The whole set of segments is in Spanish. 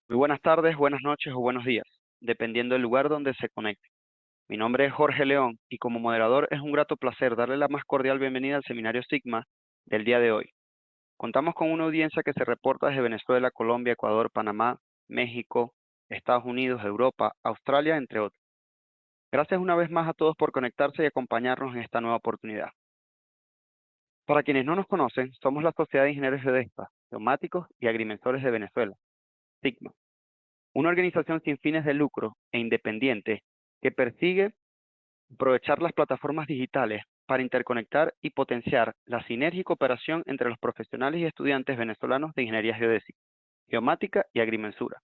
Muy buenas tardes, buenas noches o buenos días, dependiendo del lugar donde se conecte. Mi nombre es Jorge León y como moderador es un grato placer darle la más cordial bienvenida al seminario Sigma del día de hoy. Contamos con una audiencia que se reporta desde Venezuela, Colombia, Ecuador, Panamá, México, Estados Unidos, Europa, Australia, entre otros. Gracias una vez más a todos por conectarse y acompañarnos en esta nueva oportunidad. Para quienes no nos conocen, somos la Sociedad de Ingenieros Geodésicos, Geomáticos y Agrimensores de Venezuela, Sigma, una organización sin fines de lucro e independiente que persigue aprovechar las plataformas digitales para interconectar y potenciar la sinergia y cooperación entre los profesionales y estudiantes venezolanos de ingeniería geodésica, geomática y agrimensura,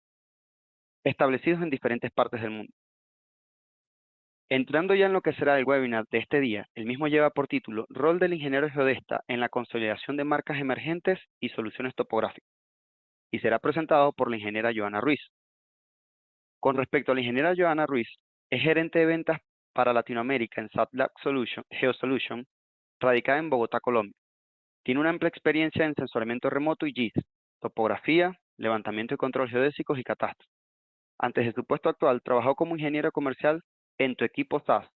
establecidos en diferentes partes del mundo. Entrando ya en lo que será el webinar de este día, el mismo lleva por título Rol del ingeniero geodesta en la consolidación de marcas emergentes y soluciones topográficas, y será presentado por la ingeniera Joana Ruiz. Con respecto a la ingeniera Joana Ruiz, es gerente de ventas para Latinoamérica en SatLab Geosolution, radicada en Bogotá, Colombia. Tiene una amplia experiencia en sensoriamiento remoto y GIS, topografía, levantamiento y control geodésicos y catastro. Antes de su puesto actual, trabajó como ingeniero comercial en Tu Equipo SAS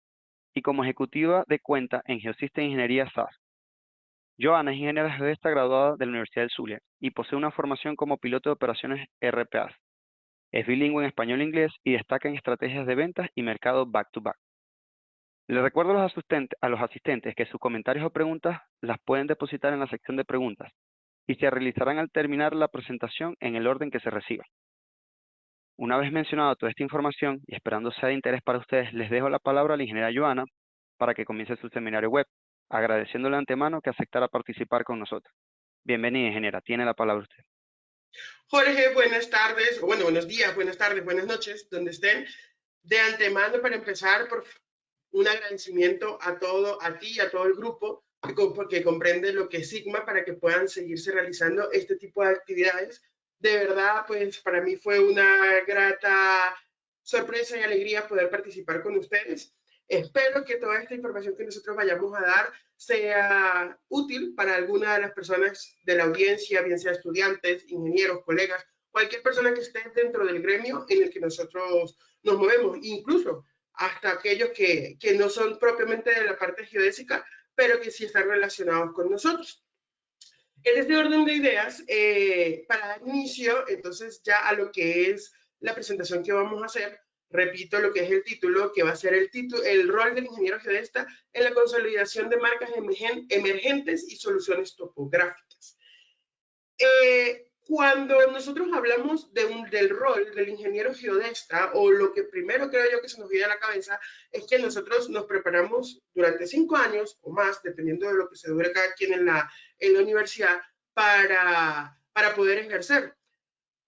y como ejecutiva de cuenta en Geosystem Ingeniería SAS. Joana es ingeniera geodesta graduada de la Universidad del Zulia y posee una formación como piloto de operaciones RPAs. Es bilingüe en español e inglés y destaca en estrategias de ventas y mercado back-to-back. Les recuerdo a los asistentes que sus comentarios o preguntas las pueden depositar en la sección de preguntas y se realizarán al terminar la presentación en el orden que se reciba. Una vez mencionado toda esta información y esperando sea de interés para ustedes, les dejo la palabra a la ingeniera Joana para que comience su seminario web, agradeciéndole de antemano que aceptara participar con nosotros. Bienvenida, ingeniera, tiene la palabra usted. Jorge, buenas tardes, o bueno, buenos días, buenas tardes, buenas noches, donde estén. De antemano, para empezar, por un agradecimiento a todo, a ti y a todo el grupo que comprende lo que es Sigma para que puedan seguirse realizando este tipo de actividades. De verdad, pues para mí fue una grata sorpresa y alegría poder participar con ustedes. Espero que toda esta información que nosotros vayamos a dar sea útil para alguna de las personas de la audiencia, bien sea estudiantes, ingenieros, colegas, cualquier persona que esté dentro del gremio en el que nosotros nos movemos, incluso hasta aquellos que no son propiamente de la parte geodésica, pero que sí están relacionados con nosotros. En este orden de ideas, para dar inicio entonces ya a lo que es la presentación que vamos a hacer, repito lo que es el título, que va a ser el rol del ingeniero geodesta en la consolidación de marcas emergentes y soluciones topográficas. Cuando nosotros hablamos del rol del ingeniero geodesta, o lo que primero creo yo que se nos viene a la cabeza, es que nosotros nos preparamos durante 5 años o más, dependiendo de lo que se dure cada quien en la universidad, para poder ejercer.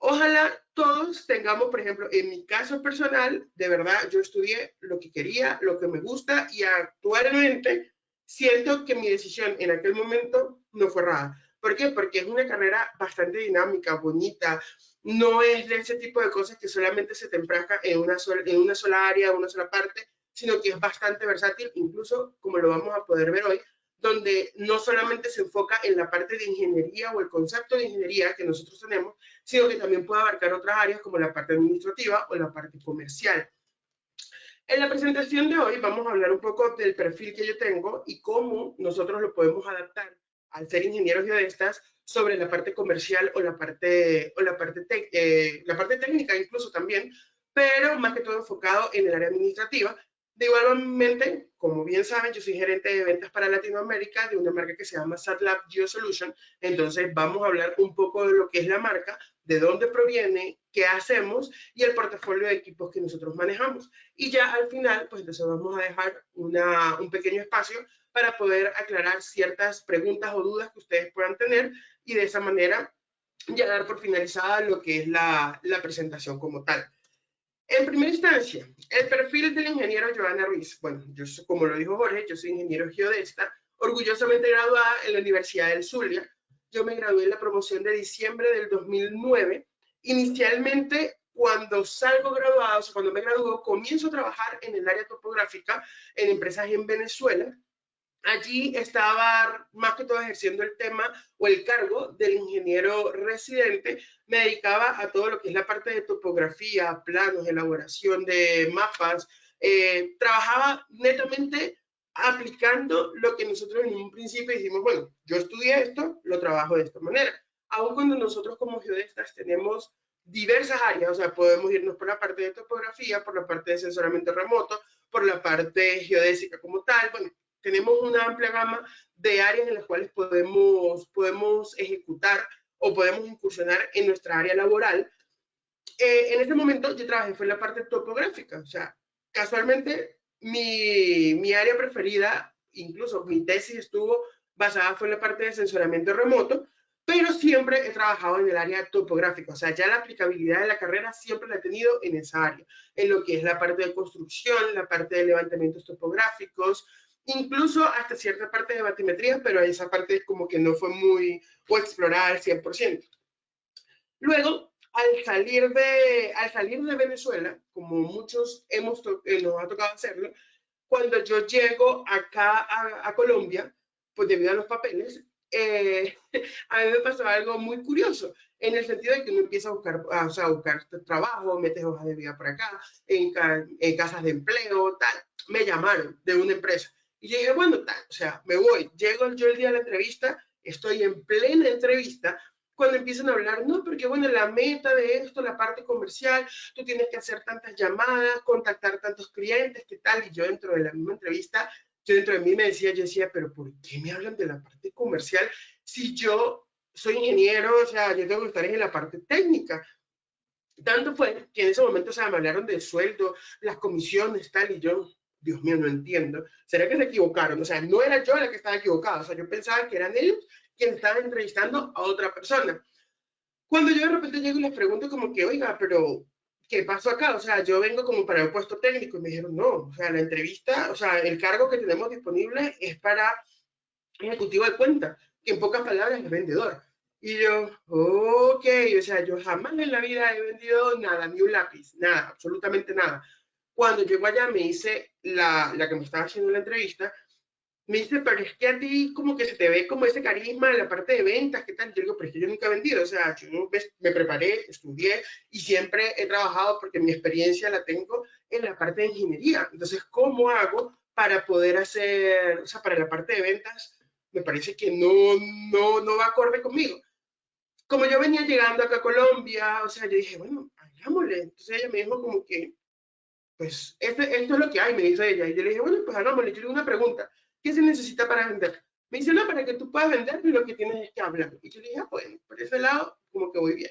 Ojalá todos tengamos, por ejemplo, en mi caso personal, de verdad, yo estudié lo que quería, lo que me gusta, y actualmente siento que mi decisión en aquel momento no fue errada. ¿Por qué? Porque es una carrera bastante dinámica, bonita, no es de ese tipo de cosas que solamente se te enfrasca en una sola área, una sola parte, sino que es bastante versátil, incluso como lo vamos a poder ver hoy, donde no solamente se enfoca en la parte de ingeniería o el concepto de ingeniería que nosotros tenemos, sino que también puede abarcar otras áreas como la parte administrativa o la parte comercial. En la presentación de hoy vamos a hablar un poco del perfil que yo tengo y cómo nosotros lo podemos adaptar al ser ingenieros geodestas sobre la parte comercial o la parte técnica incluso también, pero más que todo enfocado en el área administrativa. De igualmente, como bien saben, yo soy gerente de ventas para Latinoamérica de una marca que se llama SatLab Geosolution. Entonces vamos a hablar un poco de lo que es la marca, de dónde proviene, qué hacemos y el portafolio de equipos que nosotros manejamos. Y ya al final, pues entonces vamos a dejar un pequeño espacio para poder aclarar ciertas preguntas o dudas que ustedes puedan tener y de esa manera ya dar por finalizada lo que es la presentación como tal. En primera instancia, el perfil del ingeniero Joana Ruiz. Bueno, yo soy, como lo dijo Jorge, yo soy ingeniero geodesta, orgullosamente graduada en la Universidad del Zulia. Yo me gradué en la promoción de diciembre del 2009. Inicialmente, cuando salgo graduado, o sea, cuando me graduó, comienzo a trabajar en el área topográfica en empresas en Venezuela. Allí estaba más que todo ejerciendo el tema o el cargo del ingeniero residente. Me dedicaba a todo lo que es la parte de topografía, planos, elaboración de mapas. Trabajaba netamente aplicando lo que nosotros en un principio dijimos, bueno, yo estudié esto, lo trabajo de esta manera. Aun cuando nosotros como geodestas tenemos diversas áreas, o sea, podemos irnos por la parte de topografía, por la parte de sensoramiento remoto, por la parte geodésica como tal. Bueno, tenemos una amplia gama de áreas en las cuales podemos ejecutar o podemos incursionar en nuestra área laboral. En ese momento yo trabajé fue en la parte topográfica, o sea, casualmente mi área preferida, incluso mi tesis estuvo basada fue en la parte de sensoramiento remoto, pero siempre he trabajado en el área topográfica, o sea, ya la aplicabilidad de la carrera siempre la he tenido en esa área, en lo que es la parte de construcción, la parte de levantamientos topográficos, incluso hasta cierta parte de batimetría, pero esa parte como que no fue muy, o explorada al 100%. Luego, al salir de Venezuela, como muchos nos ha tocado hacerlo, cuando yo llego acá a Colombia, pues debido a los papeles, a mí me pasó algo muy curioso, en el sentido de que uno empieza a buscar, o sea, a buscar trabajo, metes hojas de vida por acá, en casas de empleo, tal. Me llamaron de una empresa. Y yo dije, bueno, tal, o sea, me voy. Llego yo el día de la entrevista, estoy en plena entrevista, cuando empiezan a hablar, no, porque bueno, la meta de esto, la parte comercial, tú tienes que hacer tantas llamadas, contactar tantos clientes, ¿qué tal? Y yo dentro de la misma entrevista, yo dentro de mí yo decía, pero ¿por qué me hablan de la parte comercial si yo soy ingeniero? O sea, yo tengo que estar en la parte técnica. Tanto fue que en ese momento, o sea, me hablaron del sueldo, las comisiones, tal, y yo, Dios mío, no entiendo. ¿Será que se equivocaron? O sea, no era yo la que estaba equivocada, o sea, yo pensaba que eran ellos quienes estaban entrevistando a otra persona. Cuando yo de repente llego y les pregunto como que, oiga, pero ¿qué pasó acá? O sea, yo vengo como para un puesto técnico y me dijeron, no, o sea, la entrevista, o sea, el cargo que tenemos disponible es para ejecutivo de cuenta, que en pocas palabras es vendedor. Y yo, ok, o sea, yo jamás en la vida he vendido nada, ni un lápiz, nada, absolutamente nada. Cuando llego allá me dice la que me estaba haciendo la entrevista, me dice, pero es que a ti como que se te ve como ese carisma en la parte de ventas, ¿qué tal? Yo digo, pero es que yo nunca he vendido, o sea, yo me preparé, estudié y siempre he trabajado porque mi experiencia la tengo en la parte de ingeniería. Entonces, ¿cómo hago para poder hacer, o sea, para la parte de ventas? Me parece que no va acorde conmigo. Como yo venía llegando acá a Colombia, o sea, yo dije, bueno, hagámosle. Entonces ella me dijo como que, pues esto es lo que hay, me dice ella. Y yo le dije, bueno, pues hagámosle. Yo le digo una pregunta, ¿qué se necesita para vender? Me dice, no, para que tú puedas vender, lo que tienes es que hablar. Y yo le dije, ah, bueno, por ese lado, como que voy bien.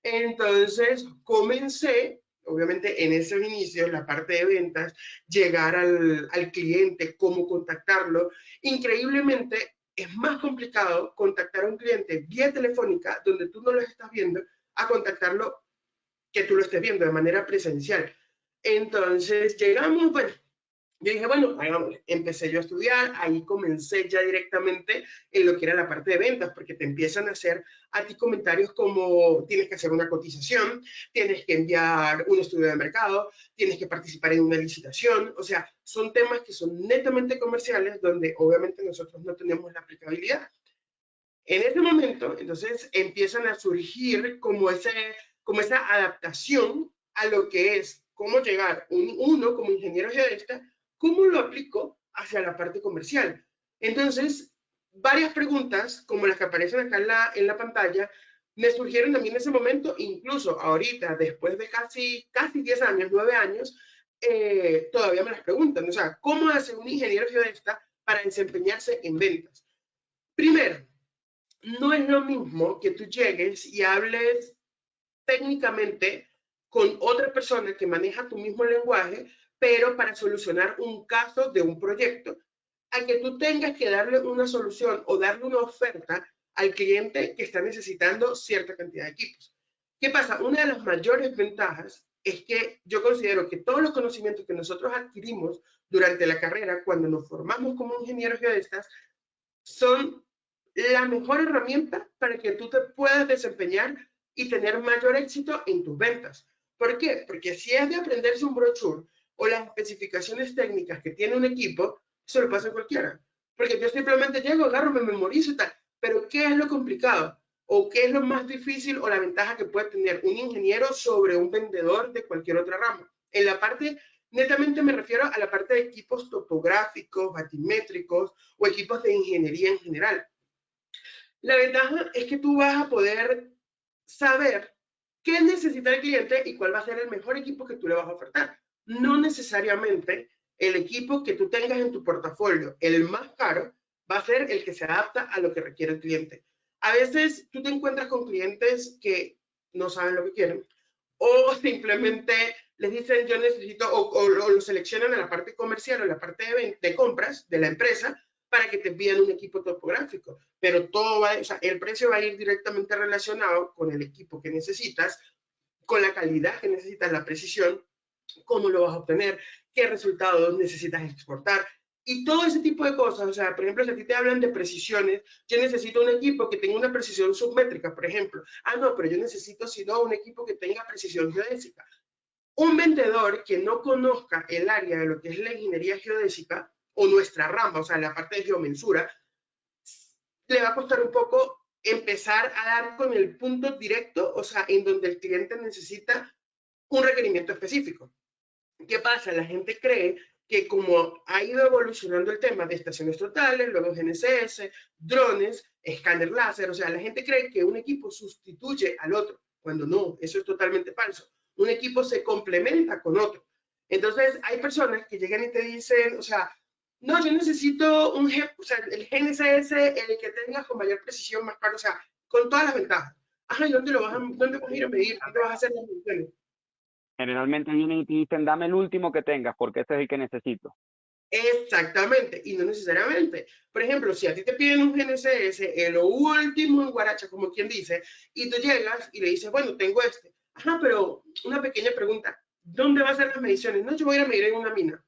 Entonces, comencé, obviamente en esos inicios, la parte de ventas, llegar al cliente, cómo contactarlo. Increíblemente, es más complicado contactar a un cliente vía telefónica, donde tú no lo estás viendo, a contactarlo que tú lo estés viendo de manera presencial. Entonces llegamos, bueno, yo dije, bueno, hagámosle. Empecé yo a estudiar, ahí comencé ya directamente en lo que era la parte de ventas, porque te empiezan a hacer a ti comentarios como tienes que hacer una cotización, tienes que enviar un estudio de mercado, tienes que participar en una licitación, o sea, son temas que son netamente comerciales donde obviamente nosotros no tenemos la aplicabilidad. En ese momento, entonces, empiezan a surgir como esa adaptación a lo que es cómo llegar uno como ingeniero geodesta, cómo lo aplico hacia la parte comercial. Entonces, varias preguntas, como las que aparecen acá en la pantalla, me surgieron también en ese momento, incluso ahorita, después de casi 10 años, 9 años, todavía me las preguntan. O sea, ¿cómo hace un ingeniero geodesta para desempeñarse en ventas? Primero, no es lo mismo que tú llegues y hables técnicamente con otra persona que maneja tu mismo lenguaje, pero para solucionar un caso de un proyecto, a que tú tengas que darle una solución o darle una oferta al cliente que está necesitando cierta cantidad de equipos. ¿Qué pasa? Una de las mayores ventajas es que yo considero que todos los conocimientos que nosotros adquirimos durante la carrera, cuando nos formamos como ingenieros geodestas, son la mejor herramienta para que tú te puedas desempeñar y tener mayor éxito en tus ventas. ¿Por qué? Porque si es de aprenderse un brochure o las especificaciones técnicas que tiene un equipo, eso lo pasa cualquiera. porque yo simplemente llego, agarro, me memorizo y tal. Pero ¿qué es lo complicado? ¿O qué es lo más difícil o la ventaja que puede tener un ingeniero sobre un vendedor de cualquier otra rama? En la parte, netamente me refiero a la parte de equipos topográficos, batimétricos o equipos de ingeniería en general. La ventaja es que tú vas a poder saber qué necesita el cliente y cuál va a ser el mejor equipo que tú le vas a ofertar. No necesariamente el equipo que tú tengas en tu portafolio, el más caro, va a ser el que se adapta a lo que requiere el cliente. A veces tú te encuentras con clientes que no saben lo que quieren o simplemente les dicen yo necesito o lo seleccionan en la parte comercial o en la parte de compras de la empresa para que te pidan un equipo topográfico, pero todo va, o sea, el precio va a ir directamente relacionado con el equipo que necesitas, con la calidad que necesitas, la precisión, cómo lo vas a obtener, qué resultados necesitas exportar y todo ese tipo de cosas. O sea, por ejemplo, si a ti te hablan de precisiones, yo necesito un equipo que tenga una precisión submétrica, por ejemplo. Ah, no, pero yo necesito, si no, un equipo que tenga precisión geodésica. Un vendedor que no conozca el área de lo que es la ingeniería geodésica o nuestra rama, o sea, la parte de geomensura, le va a costar un poco empezar a dar con el punto directo, o sea, en donde el cliente necesita un requerimiento específico. ¿Qué pasa? La gente cree que como ha ido evolucionando el tema de estaciones totales, luego GNSS, drones, escáner láser, o sea, la gente cree que un equipo sustituye al otro, cuando no, eso es totalmente falso. Un equipo se complementa con otro. Entonces, hay personas que llegan y te dicen, o sea, no, yo necesito o sea, el GNSS, el que tenga con mayor precisión, más claro, o sea, con todas las ventajas. Ajá, ¿y dónde vas a ir a medir? ¿Dónde vas a hacer las mediciones? Generalmente vienen y te dicen, dame el último que tengas, porque ese es el que necesito. Exactamente, y no necesariamente. Por ejemplo, si a ti te piden un GNSS, lo último en Guaracha, como quien dice, y tú llegas y le dices, bueno, tengo este. Ajá, pero una pequeña pregunta, ¿dónde va a hacer las mediciones? No, yo voy a ir a medir en una mina.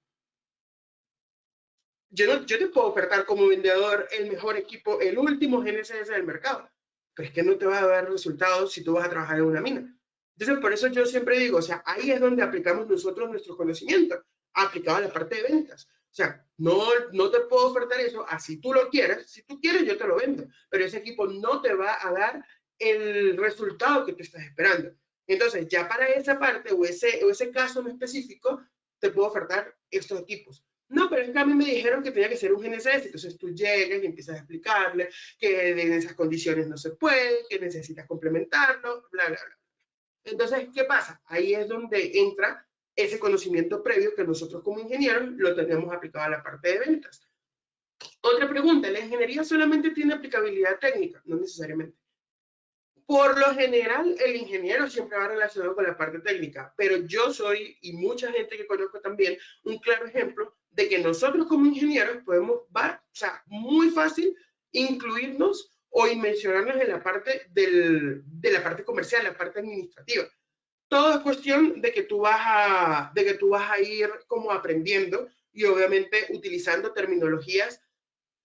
Yo te puedo ofertar como vendedor el mejor equipo, el último GNSS del mercado, pero es que no te va a dar resultados si tú vas a trabajar en una mina. Entonces, por eso yo siempre digo, o sea, ahí es donde aplicamos nosotros nuestro conocimiento, aplicado a la parte de ventas. O sea, no te puedo ofertar eso así tú lo quieres. Si tú quieres, yo te lo vendo, pero ese equipo no te va a dar el resultado que tú estás esperando. Entonces, ya para esa parte o ese caso en específico, te puedo ofertar estos equipos. No, pero es que a mí me dijeron que tenía que ser un GNSS, entonces tú llegas y empiezas a explicarle que en esas condiciones no se puede, que necesitas complementarlo, bla, bla, bla. Entonces, ¿qué pasa? Ahí es donde entra ese conocimiento previo que nosotros como ingenieros lo tenemos aplicado a la parte de ventas. Otra pregunta, ¿la ingeniería solamente tiene aplicabilidad técnica? No necesariamente. Por lo general, el ingeniero siempre va relacionado con la parte técnica, pero yo soy, y mucha gente que conozco también, un claro ejemplo de que nosotros como ingenieros podemos, o sea, muy fácil incluirnos o mencionarnos en la parte de la parte comercial, la parte administrativa. Todo es cuestión de que tú vas a ir como aprendiendo y obviamente utilizando terminologías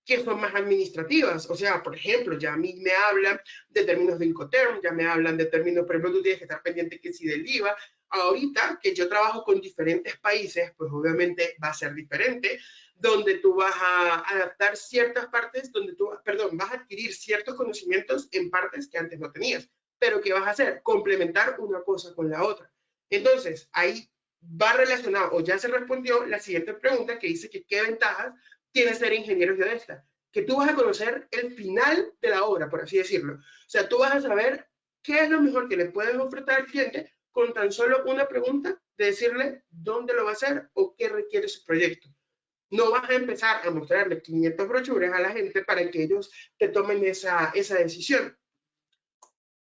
que son más administrativas. O sea, por ejemplo, ya a mí me hablan de términos de Incoterm, ya me hablan de términos, por ejemplo, tú tienes que estar pendiente que si del IVA. Ahorita que yo trabajo con diferentes países, pues obviamente va a ser diferente, donde tú vas a adaptar ciertas partes, donde tú, perdón, vas a adquirir ciertos conocimientos en partes que antes no tenías. Pero ¿qué vas a hacer? Complementar una cosa con la otra. Entonces, ahí va relacionado, o ya se respondió la siguiente pregunta que dice que qué ventajas tiene ser ingeniero geodesta, que tú vas a conocer el final de la obra, por así decirlo. O sea, tú vas a saber qué es lo mejor que le puedes ofrecer al cliente con tan solo una pregunta de decirle dónde lo va a hacer o qué requiere su proyecto. No vas a empezar a mostrarle 500 brochures a la gente para que ellos te tomen esa decisión.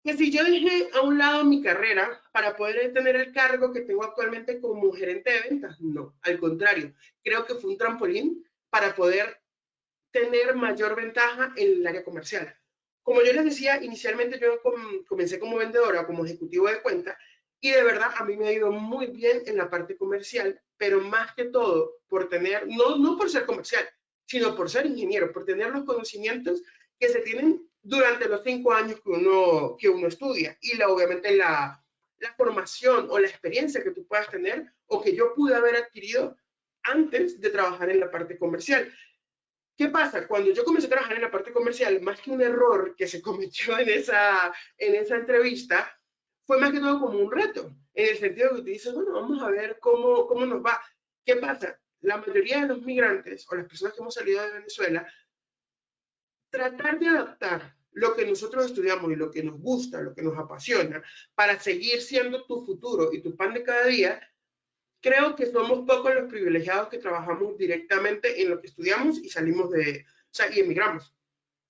Que si yo dejé a un lado mi carrera para poder tener el cargo que tengo actualmente como gerente de ventas, no, al contrario, creo que fue un trampolín para poder tener mayor ventaja en el área comercial. Como yo les decía, inicialmente yo comencé como vendedora, como ejecutivo de cuenta, y de verdad a mí me ha ido muy bien en la parte comercial, pero más que todo por tener, no por ser comercial, sino por ser ingeniero, por tener los conocimientos que se tienen durante los 5 años que uno estudia y obviamente la formación o la experiencia que tú puedas tener o que yo pude haber adquirido antes de trabajar en la parte comercial. ¿Qué pasa? Cuando yo comencé a trabajar en la parte comercial, más que un error que se cometió en esa entrevista, fue más que todo como un reto, en el sentido que tú dices, bueno, vamos a ver cómo nos va. ¿Qué pasa? La mayoría de los migrantes o las personas que hemos salido de Venezuela, tratar de adaptar lo que nosotros estudiamos y lo que nos gusta, lo que nos apasiona, para seguir siendo tu futuro y tu pan de cada día, creo que somos pocos los privilegiados que trabajamos directamente en lo que estudiamos y salimos de, o sea, y emigramos.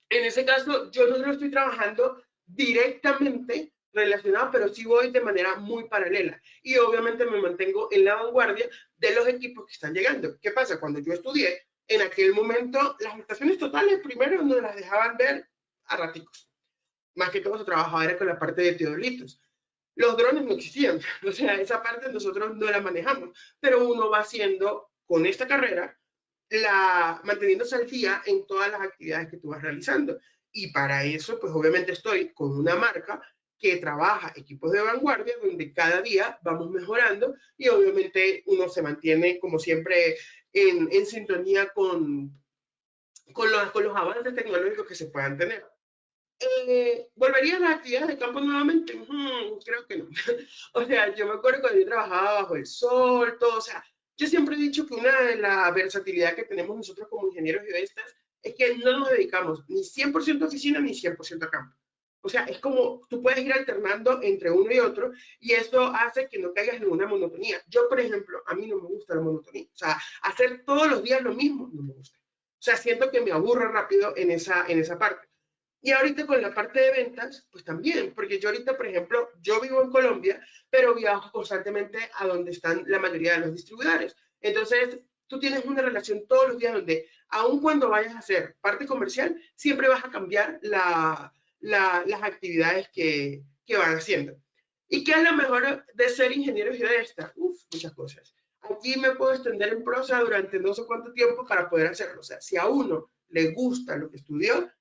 En ese caso, yo no lo estoy trabajando directamente relacionado, pero sí voy de manera muy paralela. Y obviamente me mantengo en la vanguardia de los equipos que están llegando. ¿Qué pasa? Cuando yo estudié, en aquel momento, las estaciones totales primero no las dejaban ver a raticos. Más que todo se trabajaba era con la parte de teodolitos. Los drones no existían, o sea, esa parte nosotros no la manejamos, pero uno va haciendo con esta carrera manteniéndose al día en todas las actividades que tú vas realizando. Y para eso, pues obviamente estoy con una marca que trabaja equipos de vanguardia, donde cada día vamos mejorando y obviamente uno se mantiene, como siempre, en sintonía con los avances tecnológicos que se puedan tener. ¿Volvería a las actividades de campo nuevamente? Creo que no. O sea, yo me acuerdo cuando yo trabajaba bajo el sol, todo, o sea, yo siempre he dicho que una de la versatilidad que tenemos nosotros como ingenieros geodestas es que no nos dedicamos ni 100% a oficina ni 100% a campo. O sea, es como tú puedes ir alternando entre uno y otro y eso hace que no caigas en una monotonía. Yo, por ejemplo, a mí no me gusta la monotonía. O sea, hacer todos los días lo mismo no me gusta. O sea, siento que me aburro rápido en esa parte. Y ahorita con la parte de ventas, pues también, porque yo ahorita, por ejemplo, yo vivo en Colombia, pero viajo constantemente a donde están la mayoría de los distribuidores. Entonces, tú tienes una relación todos los días donde, aun cuando vayas a hacer parte comercial, siempre vas a cambiar las actividades que van haciendo. ¿Y qué es lo mejor de ser ingeniero geodesta? Uf, muchas cosas. Aquí me puedo extender en prosa durante no sé cuánto tiempo para poder hacerlo. O sea, si a uno le gusta lo que estudió,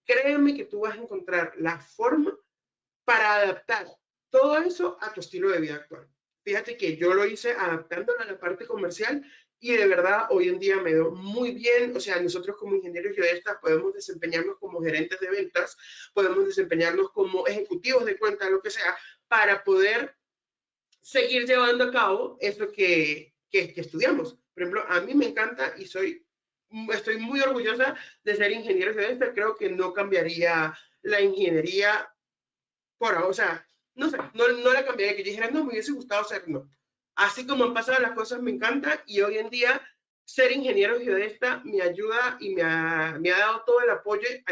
créeme que tú vas a encontrar la forma para adaptar todo eso a tu estilo de vida actual. Fíjate que yo lo hice adaptándolo a la parte comercial y de verdad hoy en día me veo muy bien. O sea, nosotros como ingenieros geodestas podemos desempeñarnos como gerentes de ventas, podemos desempeñarnos como ejecutivos de cuenta, lo que sea, para poder seguir llevando a cabo eso que estudiamos. Por ejemplo, a mí me encanta y estoy muy orgullosa de ser ingeniero geodesta. Creo que no cambiaría la ingeniería por ahora. O sea, no sé, no la cambiaría. Que yo dijera, no, me hubiese gustado ser, no. Así como han pasado las cosas, me encanta y hoy en día ser ingeniero geodesta me ayuda y me ha dado todo el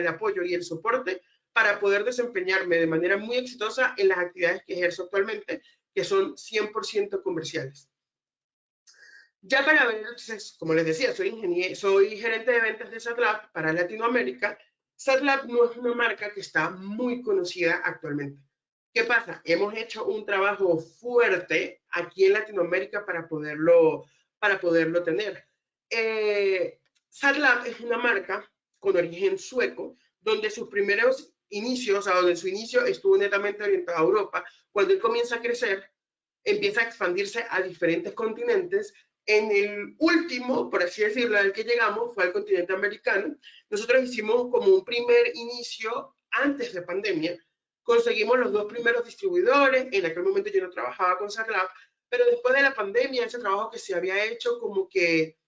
apoyo y el soporte para poder desempeñarme de manera muy exitosa en las actividades que ejerzo actualmente, que son 100% comerciales. Ya para ver, entonces, como les decía, soy gerente de ventas de SatLab para Latinoamérica. SatLab no es una marca que está muy conocida actualmente. ¿Qué pasa? Hemos hecho un trabajo fuerte aquí en Latinoamérica para poderlo tener. SatLab es una marca con origen sueco, donde sus primeros inicios, o sea, donde su inicio estuvo netamente orientado a Europa. Cuando él comienza a crecer, empieza a expandirse a diferentes continentes. En el último, por así decirlo, al que llegamos fue al continente americano. Nosotros hicimos como un primer inicio antes de pandemia. Conseguimos los dos primeros distribuidores. En aquel momento yo no trabajaba con SatLab, pero después de la pandemia, ese trabajo que se había hecho como que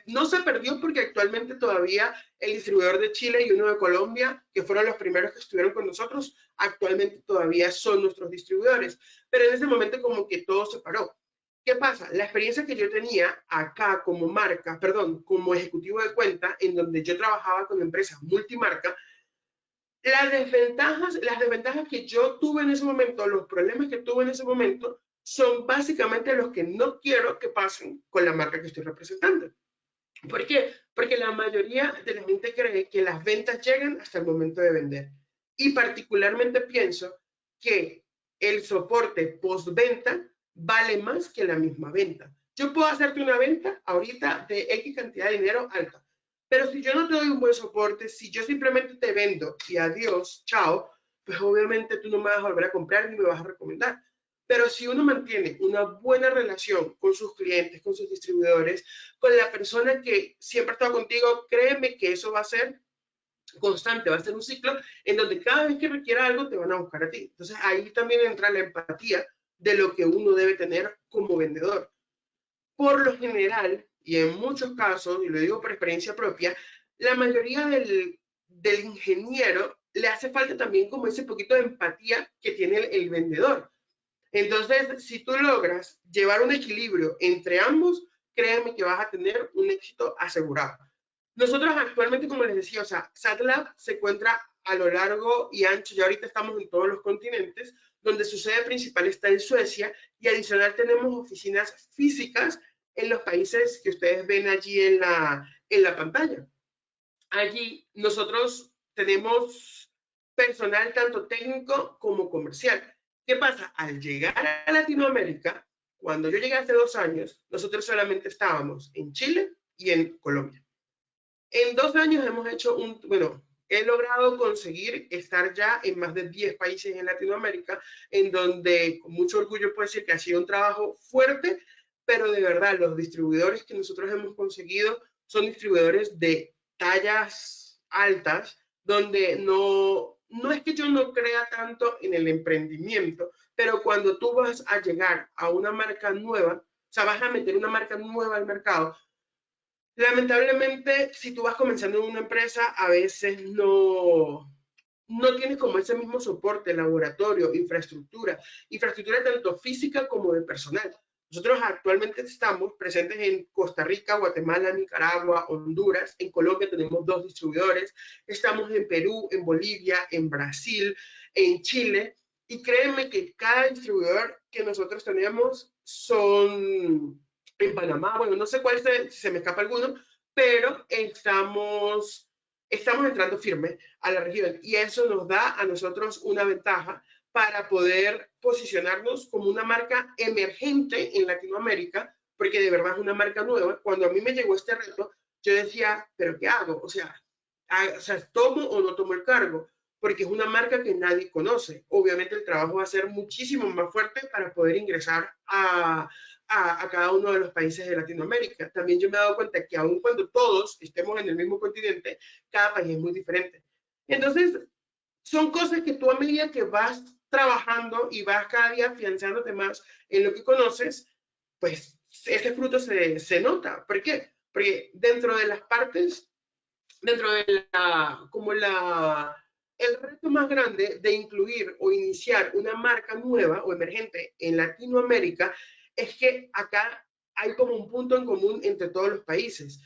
no se perdió porque actualmente todavía el distribuidor de Chile y uno de Colombia, que fueron los primeros que estuvieron con nosotros, actualmente todavía son nuestros distribuidores. Pero en ese momento como que todo se paró. ¿Qué pasa? La experiencia que yo tenía acá como marca, perdón, como ejecutivo de cuenta, en donde yo trabajaba con empresas multimarca, las desventajas que yo tuve en ese momento, los problemas que tuve en ese momento, son básicamente los que no quiero que pasen con la marca que estoy representando. ¿Por qué? Porque la mayoría de la gente cree que las ventas llegan hasta el momento de vender. Y particularmente pienso que el soporte postventa vale más que la misma venta. Yo puedo hacerte una venta ahorita de X cantidad de dinero alta, pero si yo no te doy un buen soporte, si yo simplemente te vendo y adiós, chao, pues obviamente tú no me vas a volver a comprar ni me vas a recomendar. Pero si uno mantiene una buena relación con sus clientes, con sus distribuidores, con la persona que siempre ha estado contigo, créeme que eso va a ser constante, va a ser un ciclo en donde cada vez que requiera algo te van a buscar a ti. Entonces ahí también entra la empatía de lo que uno debe tener como vendedor. Por lo general, y en muchos casos, y lo digo por experiencia propia, la mayoría del ingeniero le hace falta también como ese poquito de empatía que tiene el vendedor. Entonces, si tú logras llevar un equilibrio entre ambos, créeme que vas a tener un éxito asegurado. Nosotros actualmente, como les decía, o sea, SatLab se encuentra a lo largo y ancho, ya ahorita estamos en todos los continentes, donde su sede principal está en Suecia y adicional tenemos oficinas físicas en los países que ustedes ven allí en la pantalla. Allí nosotros tenemos personal tanto técnico como comercial. ¿Qué pasa? Al llegar a Latinoamérica, cuando yo llegué hace 2 años, nosotros solamente estábamos en Chile y en Colombia. En 2 años hemos hecho bueno, he logrado conseguir estar ya en más de 10 países en Latinoamérica, en donde con mucho orgullo puedo decir que ha sido un trabajo fuerte, pero de verdad los distribuidores que nosotros hemos conseguido son distribuidores de tallas altas, donde no es que yo no crea tanto en el emprendimiento, pero cuando tú vas a llegar a una marca nueva, o sea, vas a meter una marca nueva al mercado, lamentablemente, si tú vas comenzando en una empresa, a veces no tienes como ese mismo soporte, laboratorio, infraestructura tanto física como de personal. Nosotros actualmente estamos presentes en Costa Rica, Guatemala, Nicaragua, Honduras. En Colombia tenemos 2 distribuidores. Estamos en Perú, en Bolivia, en Brasil, en Chile. Y créeme que cada distribuidor que nosotros tenemos son en Panamá, bueno, no sé cuál si se me escapa alguno, pero estamos entrando firme a la región y eso nos da a nosotros una ventaja para poder posicionarnos como una marca emergente en Latinoamérica, porque de verdad es una marca nueva. Cuando a mí me llegó este reto, yo decía, ¿pero qué hago? O sea, ¿tomo o no tomo el cargo? Porque es una marca que nadie conoce. Obviamente el trabajo va a ser muchísimo más fuerte para poder ingresar a cada uno de los países de Latinoamérica. También yo me he dado cuenta que aun cuando todos estemos en el mismo continente, cada país es muy diferente. Entonces, son cosas que tú a medida que vas trabajando y vas cada día afianzándote más en lo que conoces, pues ese fruto se nota. ¿Por qué? Porque dentro de las partes, dentro de el reto más grande de incluir o iniciar una marca nueva o emergente en Latinoamérica es que acá hay como un punto en común entre todos los países,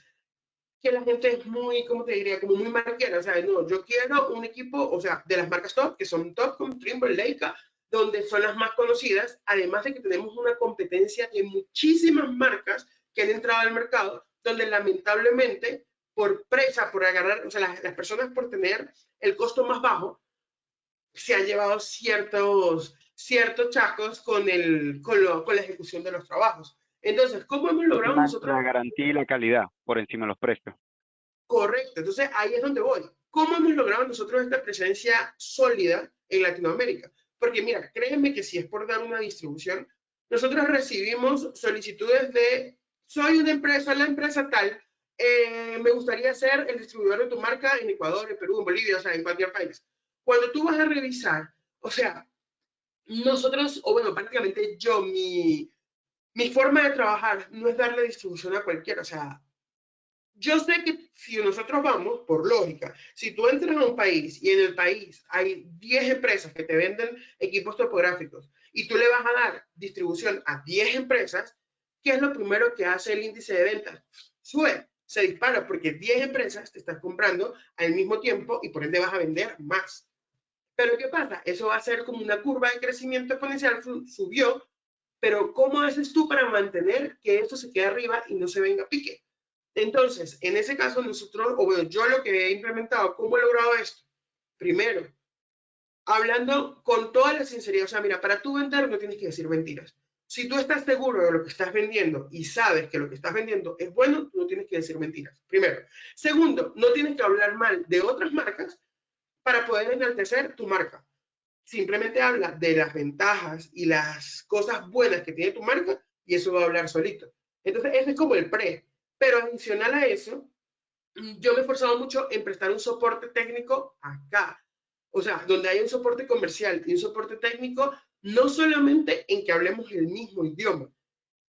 que la gente es muy, ¿cómo te diría? Como muy marquera, o sea, no, yo quiero un equipo, o sea, de las marcas top, que son top como Trimble, Leica, donde son las más conocidas, además de que tenemos una competencia de muchísimas marcas que han entrado al mercado, donde lamentablemente por presa, por agarrar, o sea, las personas por tener el costo más bajo, se han llevado ciertos chacos con la ejecución de los trabajos. Entonces, ¿cómo hemos logrado Prima nosotros? la garantía y la calidad por encima de los precios. Correcto, entonces ahí es donde voy. ¿Cómo hemos logrado nosotros esta presencia sólida en Latinoamérica? Porque mira, créeme que si es por dar una distribución, nosotros recibimos solicitudes de, soy una empresa, la empresa tal, me gustaría ser el distribuidor de tu marca en Ecuador, en Perú, en Bolivia, o sea, en cualquier país. Cuando tú vas a revisar, o sea, nosotros, o bueno, prácticamente yo, mi forma de trabajar no es darle distribución a cualquiera, o sea, yo sé que si nosotros vamos, por lógica, si tú entras a un país y en el país hay 10 empresas que te venden equipos topográficos y tú le vas a dar distribución a 10 empresas, ¿qué es lo primero que hace el índice de ventas? Sube, se dispara porque 10 empresas te están comprando al mismo tiempo y por ende vas a vender más. Pero ¿qué pasa? Eso va a ser como una curva de crecimiento exponencial, subió, pero ¿cómo haces tú para mantener que esto se quede arriba y no se venga a pique? Entonces, en ese caso, nosotros, o bueno, yo lo que he implementado, ¿cómo he logrado esto? Primero, hablando con toda la sinceridad, o sea, mira, para tú vender no tienes que decir mentiras. Si tú estás seguro de lo que estás vendiendo y sabes que lo que estás vendiendo es bueno, tú no tienes que decir mentiras. Primero. Segundo, no tienes que hablar mal de otras marcas para poder enaltecer tu marca. simplemente habla de las ventajas y las cosas buenas que tiene tu marca y eso va a hablar solito. Entonces, ese es como el pre. Pero adicional a eso, yo me he esforzado mucho en prestar un soporte técnico acá. O sea, donde hay un soporte comercial y un soporte técnico, no solamente en que hablemos el mismo idioma,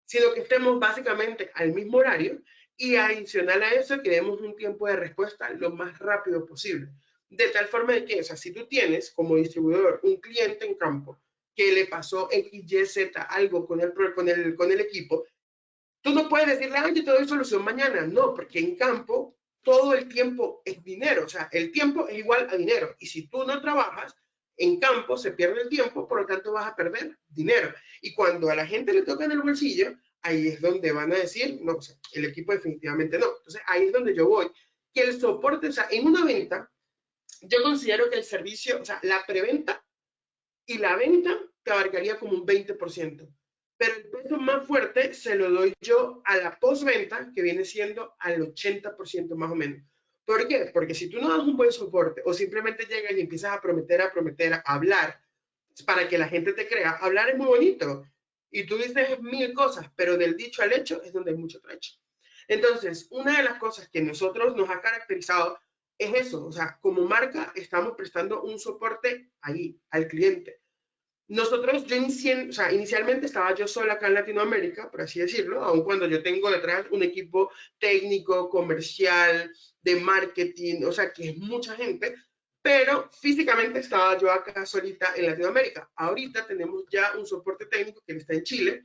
sino que estemos básicamente al mismo horario y adicional a eso que demos un tiempo de respuesta lo más rápido posible. De tal forma de que, o sea, si tú tienes como distribuidor un cliente en campo que le pasó X, Y, Z algo con el equipo, tú no puedes decirle, ah, yo te doy solución mañana. No, porque en campo todo el tiempo es dinero. O sea, el tiempo es igual a dinero. Y si tú no trabajas, en campo se pierde el tiempo, por lo tanto vas a perder dinero. Y cuando a la gente le toca en el bolsillo, ahí es donde van a decir, no, o sea, el equipo definitivamente no. Entonces ahí es donde yo voy. Que el soporte, o sea, en una venta, yo considero que el servicio, o sea, la preventa y la venta te abarcaría como un 20%. Pero el peso más fuerte se lo doy yo a la postventa, que viene siendo al 80% más o menos. ¿Por qué? Porque si tú no das un buen soporte o simplemente llegas y empiezas a prometer, a hablar para que la gente te crea, hablar es muy bonito y tú dices mil cosas, pero del dicho al hecho es donde hay mucho trecho. Entonces, una de las cosas que nosotros nos ha caracterizado es eso, o sea, como marca estamos prestando un soporte ahí, al cliente. Nosotros, o sea, inicialmente estaba yo sola acá en Latinoamérica, por así decirlo, aun cuando yo tengo detrás un equipo técnico, comercial, de marketing, o sea, que es mucha gente, pero físicamente estaba yo acá solita en Latinoamérica. Ahorita tenemos ya un soporte técnico que está en Chile,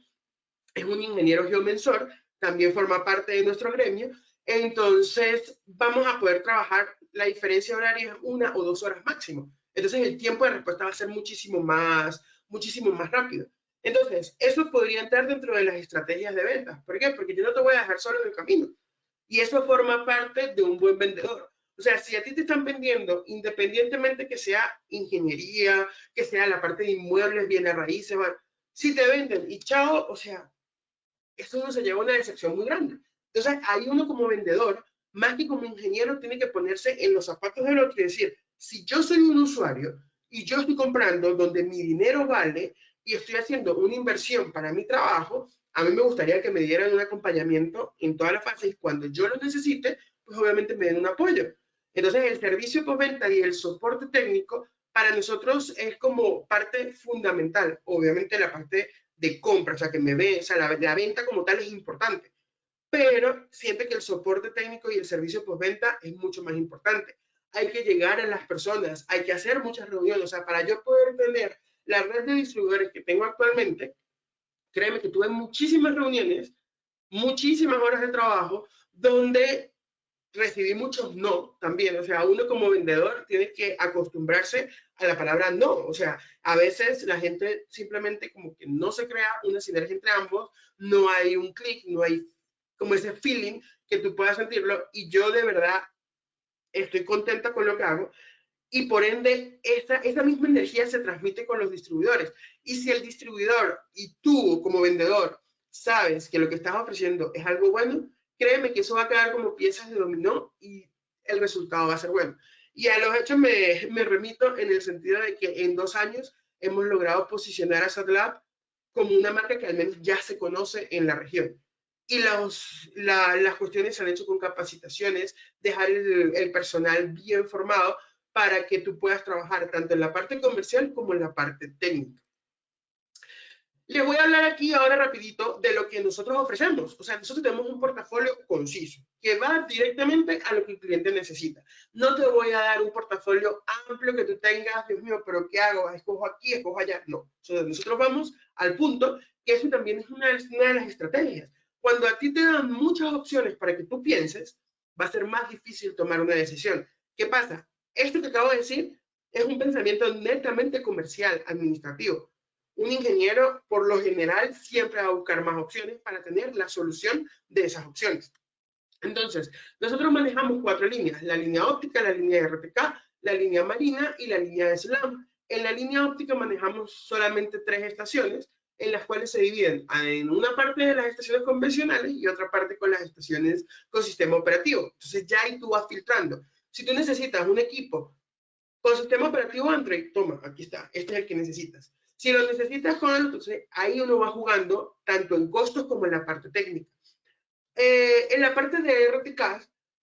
es un ingeniero geomensor, también forma parte de nuestro gremio, entonces vamos a poder trabajar la diferencia horaria 1 o 2 horas máximo. Entonces el tiempo de respuesta va a ser muchísimo más rápido. Entonces, eso podría entrar dentro de las estrategias de ventas. ¿Por qué? Porque yo no te voy a dejar solo en el camino. Y eso forma parte de un buen vendedor. O sea, si a ti te están vendiendo, independientemente que sea ingeniería, que sea la parte de inmuebles, bienes raíces, si te venden y chao, o sea, eso uno se lleva una decepción muy grande. Entonces, ahí uno como vendedor, más que como ingeniero, tiene que ponerse en los zapatos del otro y decir, si yo soy un usuario y yo estoy comprando donde mi dinero vale y estoy haciendo una inversión para mi trabajo, a mí me gustaría que me dieran un acompañamiento en toda la fase y cuando yo lo necesite, pues obviamente me den un apoyo. Entonces, el servicio postventa y el soporte técnico para nosotros es como parte fundamental. Obviamente la parte de compra, o sea, que me ve, o sea, la venta como tal es importante, pero siente que el soporte técnico y el servicio postventa es mucho más importante. Hay que llegar a las personas, hay que hacer muchas reuniones, o sea, para yo poder tener la red de distribuidores que tengo actualmente, créeme que tuve muchísimas reuniones, muchísimas horas de trabajo, donde recibí muchos no también, o sea, uno como vendedor tiene que acostumbrarse a la palabra no, o sea, a veces la gente simplemente como que no se crea una sinergia entre ambos, no hay un clic, no hay como ese feeling que tú puedas sentirlo y yo de verdad estoy contenta con lo que hago y por ende esa misma energía se transmite con los distribuidores. Y si el distribuidor y tú como vendedor sabes que lo que estás ofreciendo es algo bueno, créeme que eso va a quedar como piezas de dominó y el resultado va a ser bueno. Y a los hechos me remito en el sentido de que en 2 años hemos logrado posicionar a SatLab como una marca que al menos ya se conoce en la región. Y las cuestiones se han hecho con capacitaciones, dejar el personal bien formado para que tú puedas trabajar tanto en la parte comercial como en la parte técnica. Les voy a hablar aquí ahora rapidito de lo que nosotros ofrecemos. O sea, nosotros tenemos un portafolio conciso que va directamente a lo que el cliente necesita. No te voy a dar un portafolio amplio que tú tengas, Dios mío, pero ¿qué hago? Escojo aquí, escojo allá. No. O sea, nosotros vamos al punto, que eso también es una de las estrategias. Cuando a ti te dan muchas opciones para que tú pienses, va a ser más difícil tomar una decisión. ¿Qué pasa? Esto que acabo de decir es un pensamiento netamente comercial, administrativo. Un ingeniero, por lo general, siempre va a buscar más opciones para tener la solución de esas opciones. Entonces, nosotros manejamos 4 líneas, la línea óptica, la línea RTK, la línea marina y la línea de SLAM. En la línea óptica manejamos solamente 3 estaciones, en las cuales se dividen en una parte de las estaciones convencionales y otra parte con las estaciones con sistema operativo. Entonces ya ahí tú vas filtrando. Si tú necesitas un equipo Con sistema operativo Android, toma, aquí está, este es el que necesitas. Si lo necesitas con el, entonces ahí uno va jugando tanto en costos como en la parte técnica. En la parte de RTK,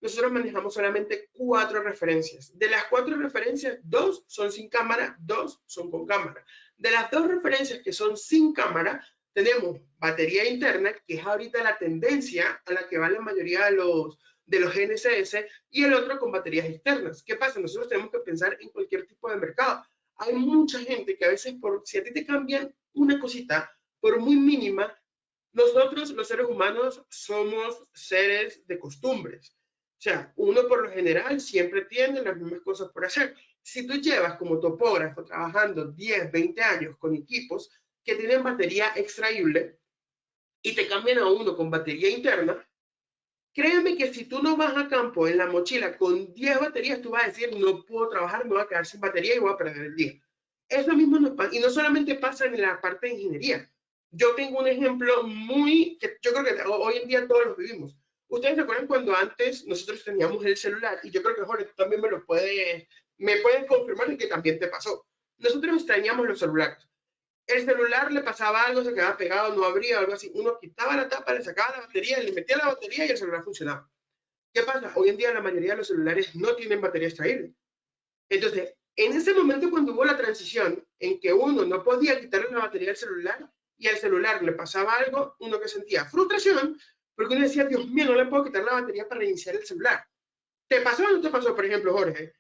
nosotros manejamos solamente 4 referencias. De las 4 referencias, 2 son sin cámara, 2 son con cámara. De las 2 referencias que son sin cámara, tenemos batería interna, que es ahorita la tendencia a la que va la mayoría de los GNSS, y el otro con baterías externas. ¿Qué pasa? Nosotros tenemos que pensar en cualquier tipo de mercado. Hay mucha gente que a veces, si a ti te cambian una cosita, por muy mínima, nosotros, los seres humanos, somos seres de costumbres. O sea, uno por lo general siempre tiene las mismas cosas por hacer. Si tú llevas como topógrafo trabajando 10, 20 años con equipos que tienen batería extraíble y te cambian a uno con batería interna, créeme que si tú no vas a campo en la mochila con 10 baterías, tú vas a decir, no puedo trabajar, me voy a quedar sin batería y voy a perder el día. Eso mismo nos pasa, y no solamente pasa en la parte de ingeniería. Yo tengo un ejemplo que yo creo que hoy en día todos los vivimos. Ustedes recuerdan cuando antes nosotros teníamos el celular, y yo creo que Jorge, tú también me puedes confirmar que también te pasó. Nosotros extrañamos los celulares. El celular le pasaba algo, se quedaba pegado, no abría, algo así. Uno quitaba la tapa, le sacaba la batería, le metía la batería y el celular funcionaba. ¿Qué pasa? Hoy en día la mayoría de los celulares no tienen batería extraíble. Entonces, en ese momento cuando hubo la transición en que uno no podía quitarle la batería al celular y al celular le pasaba algo, uno que sentía frustración porque uno decía, Dios mío, no le puedo quitar la batería para iniciar el celular. ¿Te pasó o no te pasó, por ejemplo, Jorge?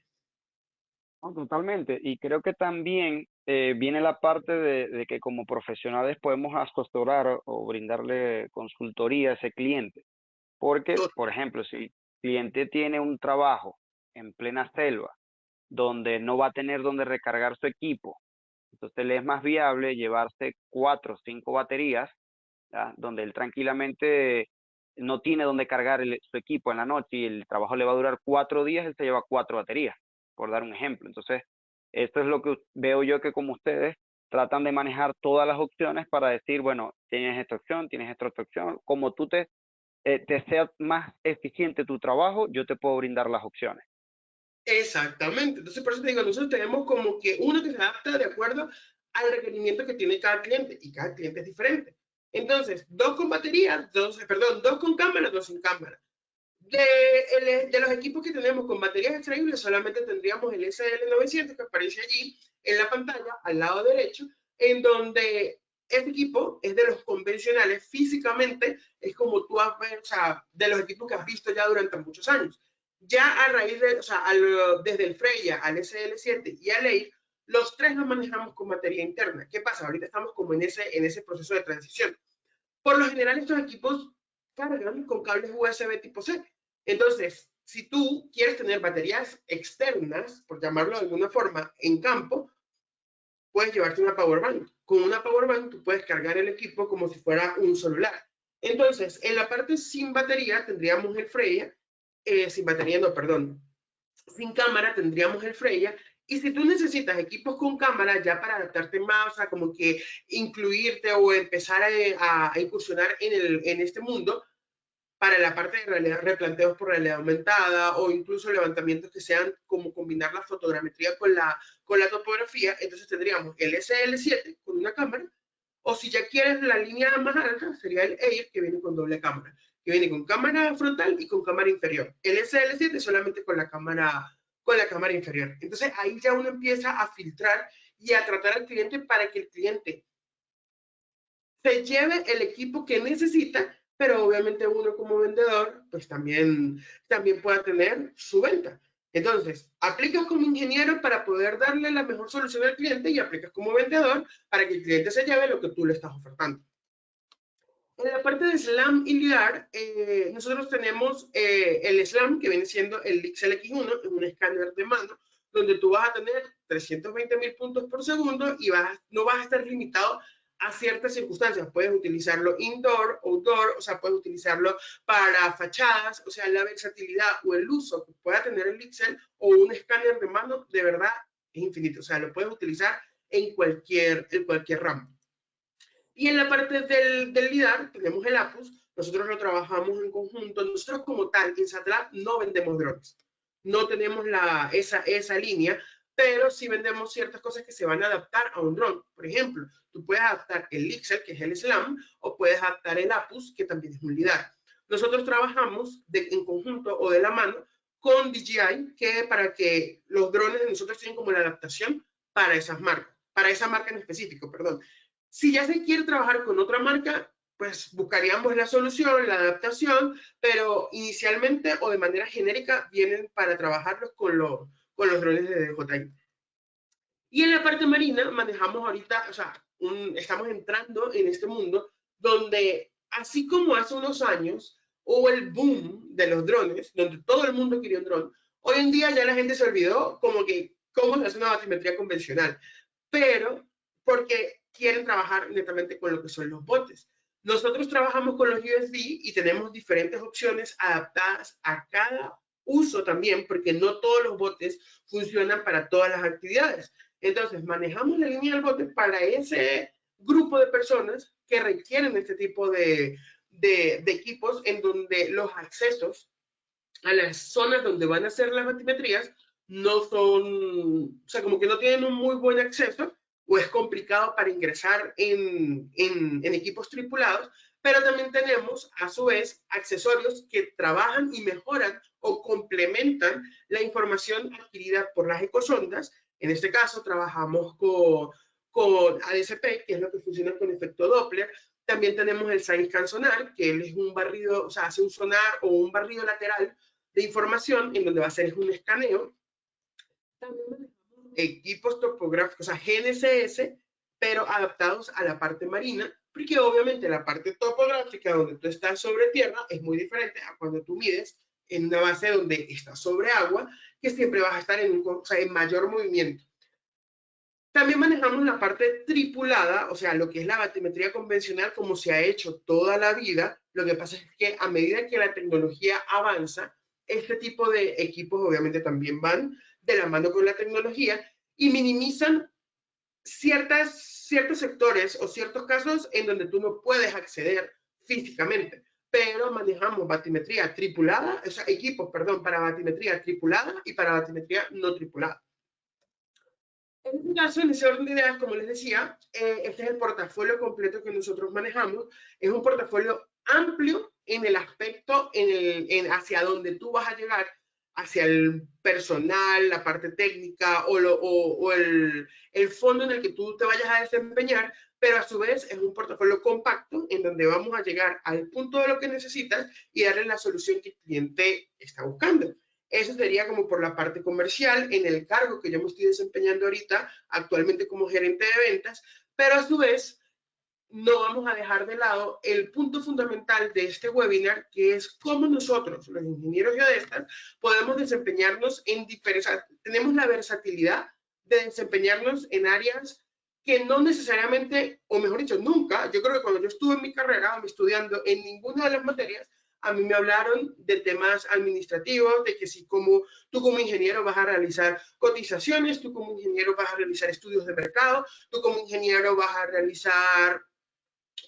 No, totalmente. Y creo que también viene la parte de que como profesionales podemos asesorar o brindarle consultoría a ese cliente. Porque, por ejemplo, si el cliente tiene un trabajo en plena selva donde no va a tener donde recargar su equipo, entonces le es más viable llevarse 4 o 5 baterías, ¿ya? Donde él tranquilamente no tiene donde cargar su equipo en la noche y el trabajo le va a durar 4 días, él se lleva 4 baterías, por dar un ejemplo. Entonces, esto es lo que veo yo que como ustedes tratan de manejar todas las opciones para decir, bueno, tienes esta opción, tienes esta otra opción, como te sea más eficiente tu trabajo, yo te puedo brindar las opciones. Exactamente. Entonces, por eso te digo, nosotros tenemos como que uno que se adapta de acuerdo al requerimiento que tiene cada cliente y cada cliente es diferente. Entonces, 2 con batería, perdón, 2 con cámara, 2 sin cámara. De los equipos que tenemos con baterías extraíbles, solamente tendríamos el SL900 que aparece allí en la pantalla, al lado derecho, en donde este equipo es de los convencionales, físicamente es como tú has visto, o sea, de los equipos que has visto ya durante muchos años. Ya a raíz de, o sea, desde el Freya al SL7 y al Air, los tres los manejamos con batería interna. ¿Qué pasa? Ahorita estamos como en ese proceso de transición. Por lo general, estos equipos cargan con cables USB tipo C. Entonces, si tú quieres tener baterías externas, por llamarlo de alguna forma, en campo, puedes llevarte una power bank. Con una power bank tú puedes cargar el equipo como si fuera un celular. Entonces, en la parte sin batería tendríamos el Freya, sin batería no, perdón, sin cámara tendríamos el Freya. Y si tú necesitas equipos con cámara ya para adaptarte más, o sea, como que incluirte o empezar a incursionar en este mundo, para la parte de realidad, replanteos por realidad aumentada o incluso levantamientos que sean como combinar la fotogrametría con la topografía, entonces tendríamos el SL7 con una cámara, o si ya quieres la línea más alta, sería el Air que viene con doble cámara, que viene con cámara frontal y con cámara inferior. El SL7 solamente con la cámara inferior. Entonces ahí ya uno empieza a filtrar y a tratar al cliente para que el cliente se lleve el equipo que necesita, pero obviamente uno como vendedor, pues también pueda tener su venta. Entonces, aplicas como ingeniero para poder darle la mejor solución al cliente y aplicas como vendedor para que el cliente se lleve lo que tú le estás ofertando. En la parte de SLAM y LIDAR, nosotros tenemos el SLAM, que viene siendo el Lixel X1, es un escáner de mano, donde tú vas a tener 320.000 puntos por segundo y no vas a estar limitado a ciertas circunstancias. Puedes utilizarlo indoor, outdoor, o sea, puedes utilizarlo para fachadas, o sea, la versatilidad o el uso que pueda tener el Lixel o un escáner de mano, de verdad, es infinito. O sea, lo puedes utilizar en cualquier ramo. Y en la parte del LIDAR tenemos el APUS, nosotros lo trabajamos en conjunto. Nosotros como tal, en Satlab no vendemos drones, no tenemos esa línea, pero sí vendemos ciertas cosas que se van a adaptar a un dron. Por ejemplo, tú puedes adaptar el Lixel, que es el SLAM, o puedes adaptar el Apus, que también es un LiDAR. Nosotros trabajamos en conjunto o de la mano con DJI, que para que los drones de nosotros tienen como la adaptación para esas marcas, para esa marca en específico, perdón. Si ya se quiere trabajar con otra marca, pues buscaríamos la solución, la adaptación, pero inicialmente o de manera genérica vienen para trabajarlos con los drones de DJI. Y en la parte marina manejamos ahorita, o sea, estamos entrando en este mundo donde, así como hace unos años hubo el boom de los drones, donde todo el mundo quería un dron, hoy en día ya la gente se olvidó como que cómo se hace una batimetría convencional, pero porque quieren trabajar netamente con lo que son los botes. Nosotros trabajamos con los USD y tenemos diferentes opciones adaptadas a cada uso también, porque no todos los botes funcionan para todas las actividades. Entonces, manejamos la línea del bote para ese grupo de personas que requieren este tipo de equipos en donde los accesos a las zonas donde van a hacer las batimetrías no son, o sea, como que no tienen un muy buen acceso o es complicado para ingresar en equipos tripulados, pero también tenemos a su vez accesorios que trabajan y mejoran o complementan la información adquirida por las ecosondas. En este caso trabajamos con ADSP, que es lo que funciona con efecto Doppler. También tenemos el SideScan Sonar, que él es un barrido, o sea, hace un sonar o un barrido lateral de información en donde va a hacer un escaneo. También manejamos equipos topográficos, o sea, GNSS, pero adaptados a la parte marina, porque obviamente la parte topográfica donde tú estás sobre tierra es muy diferente a cuando tú mides en una base donde estás sobre agua, que siempre vas a estar o sea, en mayor movimiento. También manejamos la parte tripulada, o sea, lo que es la batimetría convencional como se ha hecho toda la vida. Lo que pasa es que a medida que la tecnología avanza, este tipo de equipos obviamente también van de la mano con la tecnología y minimizan ciertos sectores o ciertos casos en donde tú no puedes acceder físicamente, pero manejamos batimetría tripulada, o sea, equipos, perdón, para batimetría tripulada y para batimetría no tripulada. En este caso, en ese orden de ideas, como les decía, este es el portafolio completo que nosotros manejamos. Es un portafolio amplio en el aspecto hacia donde tú vas a llegar, hacia el personal, la parte técnica o el fondo en el que tú te vayas a desempeñar, pero a su vez es un portafolio compacto en donde vamos a llegar al punto de lo que necesitas y darle la solución que el cliente está buscando. Eso sería como por la parte comercial, en el cargo que yo me estoy desempeñando ahorita, actualmente como gerente de ventas, pero a su vez no vamos a dejar de lado el punto fundamental de este webinar, que es cómo nosotros, los ingenieros geodestas, podemos desempeñarnos en diferentes, tenemos la versatilidad de desempeñarnos en áreas que no necesariamente, o mejor dicho, nunca, yo creo que cuando yo estuve en mi carrera estudiando en ninguna de las materias, a mí me hablaron de temas administrativos, de que si como tú como ingeniero vas a realizar cotizaciones, tú como ingeniero vas a realizar estudios de mercado, tú como ingeniero vas a realizar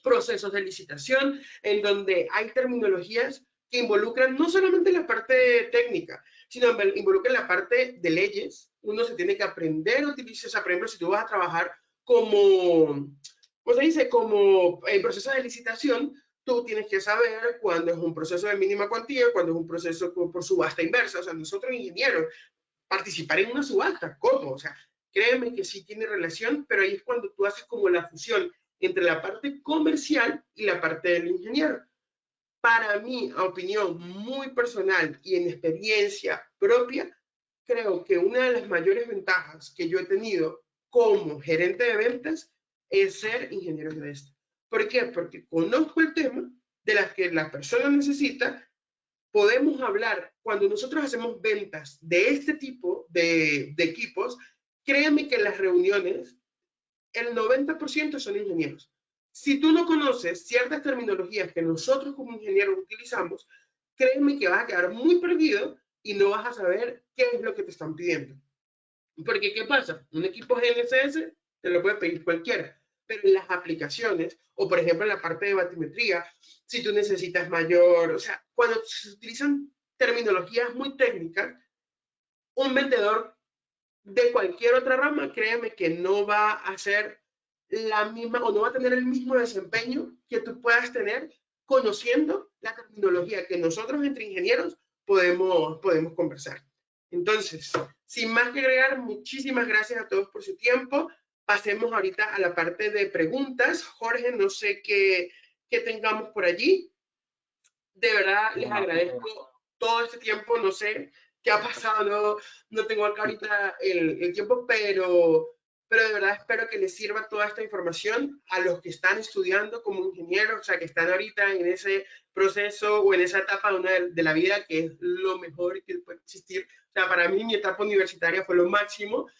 procesos de licitación, en donde hay terminologías que involucran no solamente la parte técnica, sino involucran la parte de leyes. Uno se tiene que aprender a utilizar, o sea, por ejemplo, si tú vas a trabajar como, ¿cómo se dice? Como en proceso de licitación, tú tienes que saber cuándo es un proceso de mínima cuantía, cuándo es un proceso por subasta inversa. O sea, nosotros ingenieros, participar en una subasta, ¿cómo? O sea, créeme que sí tiene relación, pero ahí es cuando tú haces como la fusión entre la parte comercial y la parte del ingeniero. Para mí, a opinión muy personal y en experiencia propia, creo que una de las mayores ventajas que yo he tenido como gerente de ventas es ser ingeniero geodesta. ¿Por qué? Porque conozco el tema de las que la persona necesita. Podemos hablar, cuando nosotros hacemos ventas de este tipo de equipos, créanme que en las reuniones el 90% son ingenieros. Si tú no conoces ciertas terminologías que nosotros como ingenieros utilizamos, créeme que vas a quedar muy perdido y no vas a saber qué es lo que te están pidiendo. Porque, ¿qué pasa? Un equipo GNSS te lo puede pedir cualquiera, pero en las aplicaciones, o por ejemplo en la parte de batimetría, si tú necesitas mayor, o sea, cuando se utilizan terminologías muy técnicas, un vendedor de cualquier otra rama, créeme que no va a ser la misma o no va a tener el mismo desempeño que tú puedas tener conociendo la terminología que nosotros entre ingenieros podemos conversar. Entonces, sin más que agregar, muchísimas gracias a todos por su tiempo. Pasemos ahorita a la parte de preguntas. Jorge, no sé qué tengamos por allí. De verdad, les Bueno, agradezco todo este tiempo. No sé qué ha pasado, no tengo acá ahorita el tiempo, pero de verdad espero que les sirva toda esta información a los que están estudiando como ingenieros, o sea, que están ahorita en ese proceso o en esa etapa de la vida que es lo mejor que puede existir. O sea, para mí mi etapa universitaria fue lo máximo.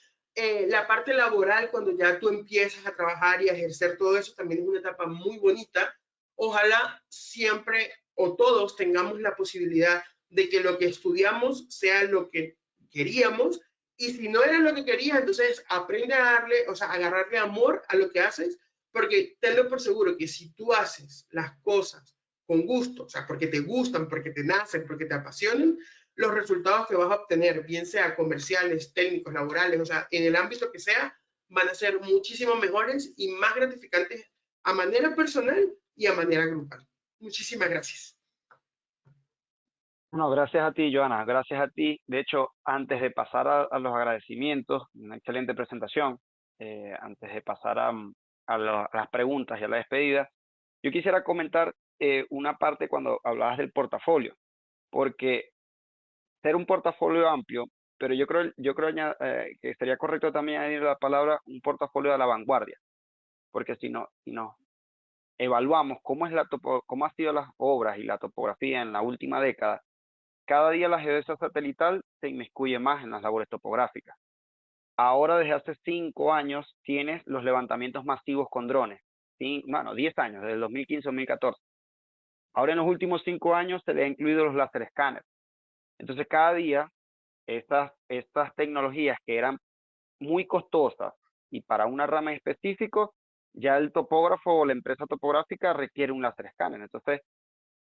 La parte laboral, cuando ya tú empiezas a trabajar y a ejercer todo eso, también es una etapa muy bonita. Ojalá siempre o todos tengamos la posibilidad de que lo que estudiamos sea lo que queríamos, y si no era lo que querías, entonces aprende a darle, o sea, agarrarle amor a lo que haces, porque tenlo por seguro que si tú haces las cosas con gusto, o sea, porque te gustan, porque te nacen, porque te apasionan, los resultados que vas a obtener, bien sea comerciales, técnicos, laborales, o sea, en el ámbito que sea, van a ser muchísimo mejores y más gratificantes a manera personal y a manera grupal. Muchísimas gracias. no, gracias a ti, Joana, gracias a ti. De hecho, antes de pasar a los agradecimientos, una excelente presentación, antes de pasar a las preguntas y a la despedida, yo quisiera comentar una parte cuando hablabas del portafolio, porque ser un portafolio amplio, pero yo creo que sería correcto también añadir la palabra un portafolio a la vanguardia, porque si no evaluamos cómo han sido las obras y la topografía en la última década, cada día la geodesia satelital se inmiscuye más en las labores topográficas. Ahora, desde hace 5 años, tienes los levantamientos masivos con drones. 10 años, desde el 2015-2014. Ahora, en los últimos 5 años, se le ha incluido los láser escáneres. Entonces, cada día, estas tecnologías que eran muy costosas y para una rama en específico, ya el topógrafo o la empresa topográfica requiere un láser escáner. Entonces,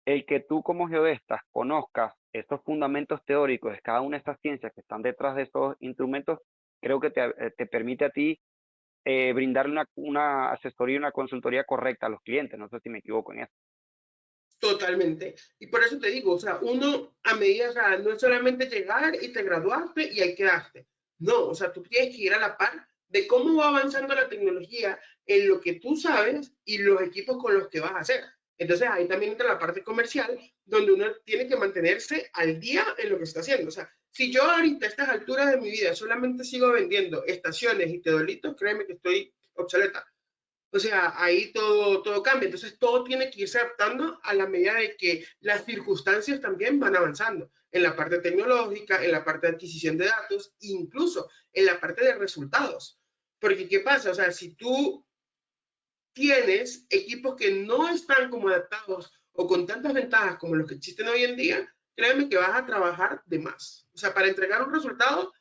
el que tú como geodestas conozcas estos fundamentos teóricos de cada una de estas ciencias que están detrás de esos instrumentos, creo que te permite a ti brindarle una asesoría, una consultoría correcta a los clientes. No sé si me equivoco en eso. Totalmente. Y por eso te digo, o sea, uno a medida, o sea, no es solamente llegar y te graduaste y ahí quedaste. No, o sea, tú tienes que ir a la par de cómo va avanzando la tecnología en lo que tú sabes y los equipos con los que vas a hacer. Entonces ahí también entra la parte comercial, donde uno tiene que mantenerse al día en lo que está haciendo. O sea, si yo ahorita a estas alturas de mi vida solamente sigo vendiendo estaciones y teodolitos, créeme que estoy obsoleta. O sea, ahí todo cambia. Entonces, todo tiene que irse adaptando a la medida de que las circunstancias también van avanzando en la parte tecnológica, en la parte de adquisición de datos, incluso en la parte de resultados. Porque, ¿qué pasa? O sea, si tú tienes equipos que no están como adaptados o con tantas ventajas como los que existen hoy en día, créeme que vas a trabajar de más. O sea, para entregar un resultado,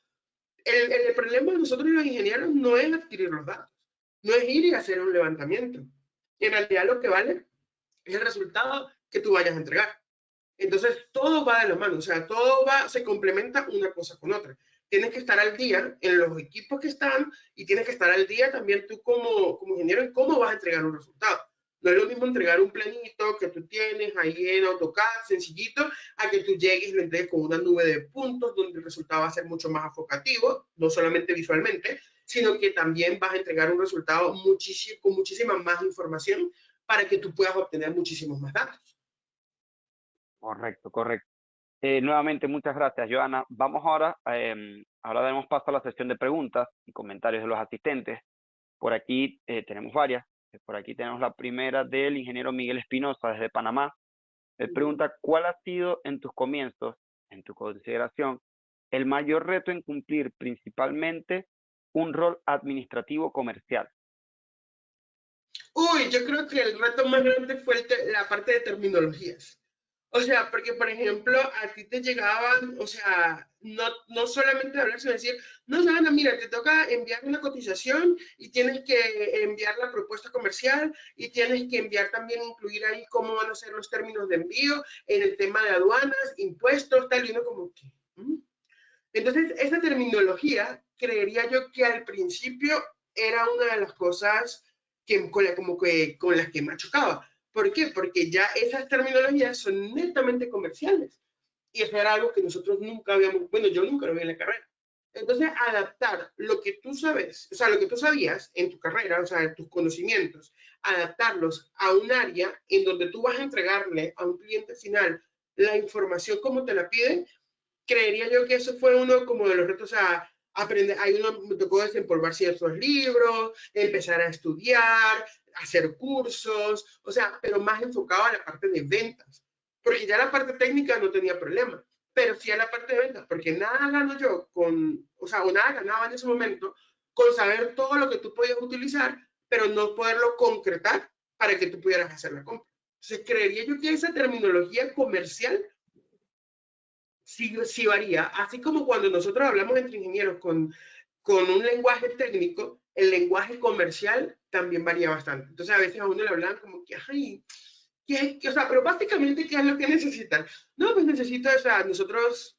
el problema de nosotros los ingenieros no es adquirir los datos, no es ir y hacer un levantamiento. En realidad lo que vale es el resultado que tú vayas a entregar. Entonces, todo va de la mano, o sea, todo va, se complementa una cosa con otra. Tienes que estar al día en los equipos que están y tienes que estar al día también tú como ingeniero en cómo vas a entregar un resultado. No es lo mismo entregar un planito que tú tienes ahí en AutoCAD, sencillito, a que tú llegues y lo entregues con una nube de puntos donde el resultado va a ser mucho más afocativo, no solamente visualmente, sino que también vas a entregar un resultado con muchísima más información para que tú puedas obtener muchísimos más datos. Correcto, correcto. Nuevamente, muchas gracias, Joana. Vamos ahora damos paso a la sesión de preguntas y comentarios de los asistentes. Por aquí tenemos varias. Por aquí tenemos la primera del ingeniero Miguel Espinosa desde Panamá. Él pregunta, ¿cuál ha sido en tus comienzos, en tu consideración, el mayor reto en cumplir principalmente un rol administrativo comercial? Uy, yo creo que el reto más grande fue la parte de terminologías. O sea, porque por ejemplo, a ti te llegaban, o sea, no solamente hablar, sino decir, no, Ana, mira, te toca enviar una cotización y tienes que enviar la propuesta comercial y tienes que enviar también, incluir ahí cómo van a ser los términos de envío en el tema de aduanas, impuestos, tal, y uno como que... Entonces, esa terminología creería yo que al principio era una de las cosas que, con las que me chocaba. ¿Por qué? Porque ya esas terminologías son netamente comerciales. Y eso era algo que nosotros nunca habíamos, bueno, yo nunca lo vi en la carrera. Entonces, adaptar lo que tú sabes, o sea, lo que tú sabías en tu carrera, o sea, tus conocimientos, adaptarlos a un área en donde tú vas a entregarle a un cliente final la información como te la piden, creería yo que eso fue uno como de los retos a aprender. Ahí uno me tocó desempolvar ciertos libros, empezar a estudiar, hacer cursos, o sea, pero más enfocado a la parte de ventas, porque ya la parte técnica no tenía problema, pero sí a la parte de ventas, porque nada gano yo con, o sea, o nada ganaba en ese momento con saber todo lo que tú podías utilizar, pero no poderlo concretar para que tú pudieras hacer la compra. Entonces, creería yo que esa terminología comercial sí, sí varía. Así como cuando nosotros hablamos entre ingenieros con un lenguaje técnico, el lenguaje comercial también varía bastante. Entonces, a veces a uno le hablan como que, ay, o sea, pero básicamente, ¿qué es lo que necesitan? No, pues necesito, o sea, nosotros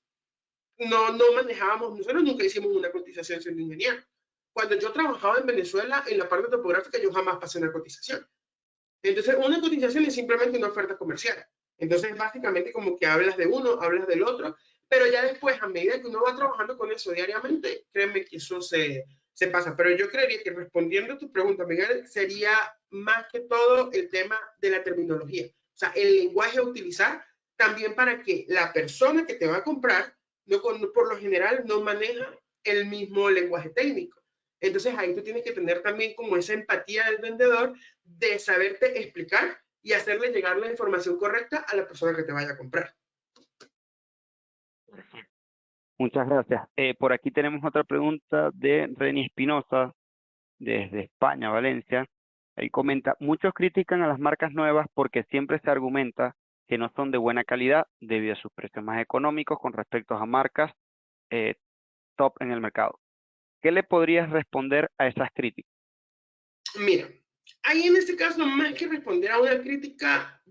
no manejábamos, nosotros nunca hicimos una cotización siendo ingeniero. Cuando yo trabajaba en Venezuela, en la parte topográfica, yo jamás pasé una cotización. Entonces, una cotización es simplemente una oferta comercial. Entonces, básicamente como que hablas de uno, hablas del otro, pero ya después, a medida que uno va trabajando con eso diariamente, créeme que eso se pasa. Pero yo creería que respondiendo a tu pregunta, Miguel, sería más que todo el tema de la terminología. O sea, el lenguaje a utilizar también para que la persona que te va a comprar, por lo general, no maneja el mismo lenguaje técnico. Entonces ahí tú tienes que tener también como esa empatía del vendedor de saberte explicar y hacerle llegar la información correcta a la persona que te vaya a comprar. Muchas gracias. Por aquí tenemos otra pregunta de Reni Espinosa, desde España, Valencia. Él comenta, muchos critican a las marcas nuevas porque siempre se argumenta que no son de buena calidad debido a sus precios más económicos con respecto a marcas eh, top en el mercado. ¿Qué le podrías responder a esas críticas? Mira, ahí en este caso, más que responder a una crítica,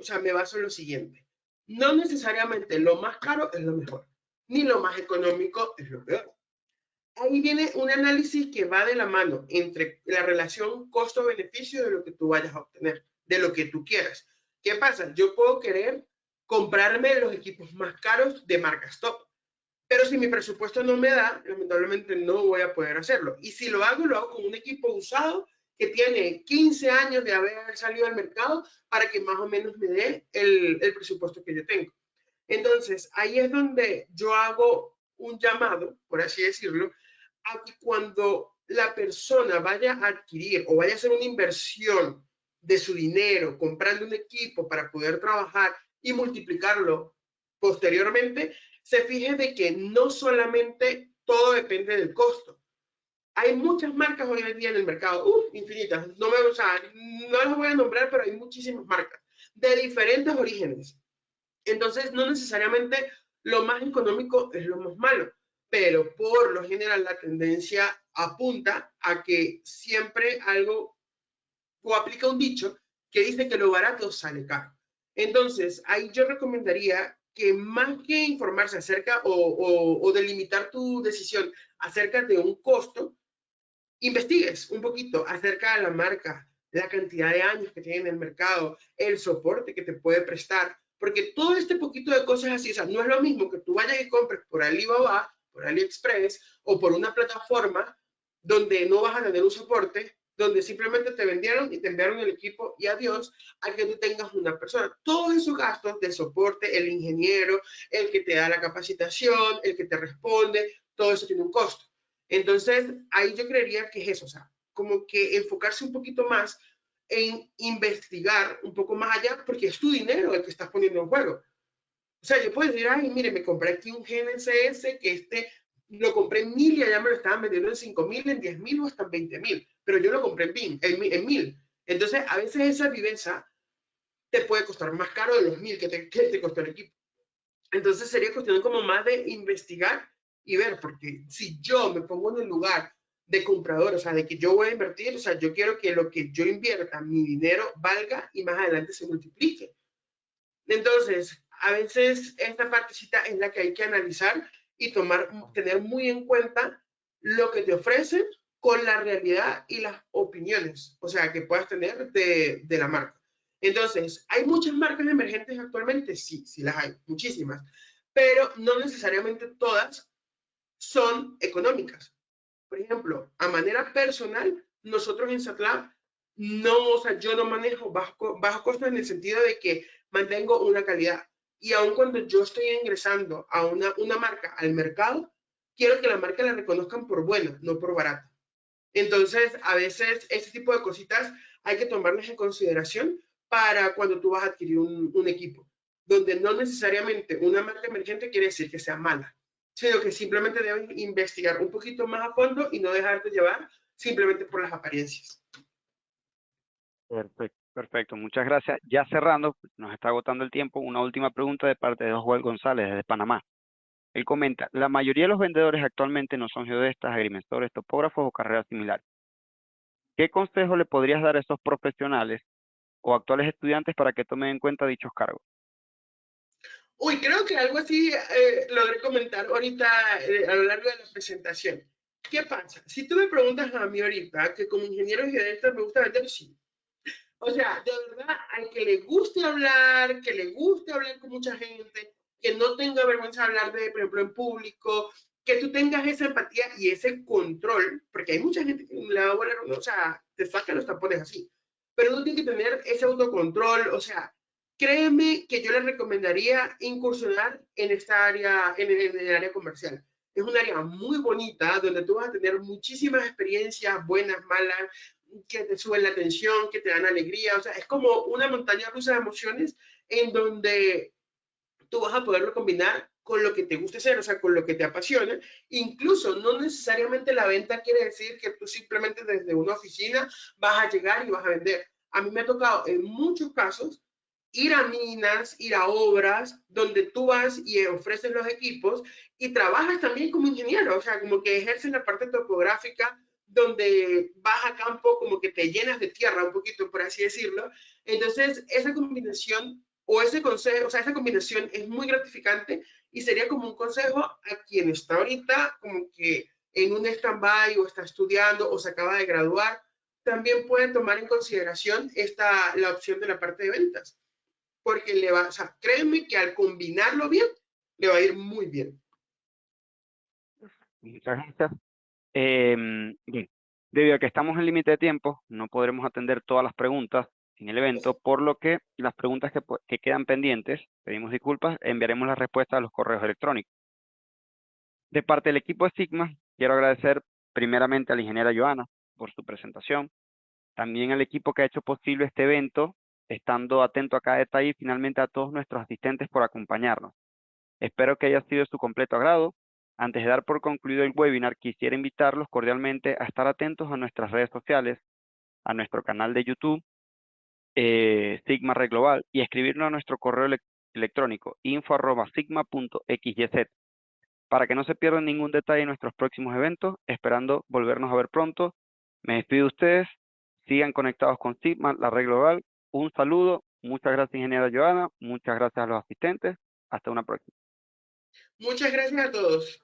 o sea, me baso en lo siguiente. No necesariamente lo más caro es lo mejor, ni lo más económico es lo peor. Ahí viene un análisis que va de la mano entre la relación costo-beneficio de lo que tú vayas a obtener, de lo que tú quieras. ¿Qué pasa? Yo puedo querer comprarme los equipos más caros de marcas top, pero si mi presupuesto no me da, lamentablemente no voy a poder hacerlo. Y si lo hago con un equipo usado que tiene 15 años de haber salido al mercado para que más o menos me dé el presupuesto que yo tengo. Entonces, ahí es donde yo hago un llamado, por así decirlo, a que cuando la persona vaya a adquirir o vaya a hacer una inversión de su dinero comprando un equipo para poder trabajar y multiplicarlo posteriormente, se fije de que no solamente todo depende del costo. Hay muchas marcas hoy en día en el mercado, infinitas, o sea, no las voy a nombrar, pero hay muchísimas marcas de diferentes orígenes. Entonces, no necesariamente lo más económico es lo más malo, pero por lo general la tendencia apunta a que siempre algo, o aplica un dicho que dice que lo barato sale caro. Entonces, ahí yo recomendaría que más que informarse acerca o delimitar tu decisión acerca de un costo, investigues un poquito acerca de la marca, la cantidad de años que tiene en el mercado, el soporte que te puede prestar, porque todo este poquito de cosas así, o sea, no es lo mismo que tú vayas y compres por Alibaba, por AliExpress o por una plataforma donde no vas a tener un soporte, donde simplemente te vendieron y te enviaron el equipo y adiós, a que tú tengas una persona. Todos esos gastos de soporte, el ingeniero, el que te da la capacitación, el que te responde, todo eso tiene un costo. Entonces, ahí yo creería que es eso, o sea, como que enfocarse un poquito más en investigar un poco más allá, porque es tu dinero el que estás poniendo en juego. O sea, yo puedo decir, ay, mire, me compré aquí un GNSS que lo compré en 1000 y allá me lo estaban vendiendo en 5000, en 10.000 o hasta en 20.000, pero yo lo compré en 1000. Entonces, a veces esa vivencia te puede costar más caro de los 1000 que te costó el equipo. Entonces sería cuestión como más de investigar y ver, porque si yo me pongo en el lugar de comprador, o sea, de que yo voy a invertir, o sea, yo quiero que lo que yo invierta, mi dinero, valga y más adelante se multiplique. Entonces, a veces esta partecita es la que hay que analizar y tener muy en cuenta lo que te ofrecen con la realidad y las opiniones, o sea, que puedas tener de la marca. Entonces, ¿hay muchas marcas emergentes actualmente? Sí, sí las hay, muchísimas, pero no necesariamente todas son económicas. Por ejemplo, a manera personal, nosotros en SatLab no, o sea, yo no manejo bajo costos en el sentido de que mantengo una calidad. Y aun cuando yo estoy ingresando a una marca al mercado, quiero que la marca la reconozcan por buena, no por barata. Entonces, a veces ese tipo de cositas hay que tomarlas en consideración para cuando tú vas a adquirir un equipo, donde no necesariamente una marca emergente quiere decir que sea mala, sino que simplemente debes investigar un poquito más a fondo y no dejarte llevar simplemente por las apariencias. Perfecto, perfecto. Muchas gracias. Ya cerrando, nos está agotando el tiempo, una última pregunta de parte de Oswald González desde Panamá. Él comenta, la mayoría de los vendedores actualmente no son geodestas, agrimensores, topógrafos o carreras similares. ¿Qué consejo le podrías dar a esos profesionales o actuales estudiantes para que tomen en cuenta dichos cargos? Uy, creo que algo así logré comentar ahorita a lo largo de la presentación. ¿Qué pasa? Si tú me preguntas a mí ahorita que como ingeniero geodesta me gusta vender, sí. O sea, de verdad, al que le guste hablar con mucha gente, que no tenga vergüenza de hablar de, por ejemplo, en público, que tú tengas esa empatía y ese control, porque hay mucha gente que le va a volar, o sea, te saca los tapones así, pero uno tiene que tener ese autocontrol, o sea, créeme que yo le recomendaría incursionar en esta área, en el área comercial. Es un área muy bonita donde tú vas a tener muchísimas experiencias, buenas, malas, que te suben la tensión, que te dan alegría, o sea, es como una montaña rusa de emociones en donde tú vas a poderlo combinar con lo que te guste hacer, o sea, con lo que te apasiona. Incluso no necesariamente la venta quiere decir que tú simplemente desde una oficina vas a llegar y vas a vender. A mí me ha tocado en muchos casos ir a minas, ir a obras donde tú vas y ofreces los equipos y trabajas también como ingeniero, o sea, como que ejerces la parte topográfica donde vas a campo como que te llenas de tierra un poquito, por así decirlo. Entonces, esa combinación o ese consejo, o sea, esa combinación es muy gratificante y sería como un consejo a quien está ahorita como que en un stand-by o está estudiando o se acaba de graduar, también puede tomar en consideración la opción de la parte de ventas, porque le va, o sea, créeme que al combinarlo bien, le va a ir muy bien. Muchas gracias. Bien, debido a que estamos en límite de tiempo, no podremos atender todas las preguntas en el evento, por lo que las preguntas que quedan pendientes, pedimos disculpas, enviaremos las respuestas a los correos electrónicos. De parte del equipo de Sigma, quiero agradecer primeramente a la ingeniera Joana por su presentación, también al equipo que ha hecho posible este evento, estando atento a cada detalle y finalmente a todos nuestros asistentes por acompañarnos. Espero que haya sido de su completo agrado. Antes de dar por concluido el webinar, quisiera invitarlos cordialmente a estar atentos a nuestras redes sociales, a nuestro canal de YouTube, Sigma Red Global, y escribirnos a nuestro correo electrónico info@sigma.xyz para que no se pierdan ningún detalle en nuestros próximos eventos, esperando volvernos a ver pronto. Me despido de ustedes, sigan conectados con Sigma, la Red Global. Un saludo, muchas gracias ingeniera Joana, muchas gracias a los asistentes, hasta una próxima. Muchas gracias a todos.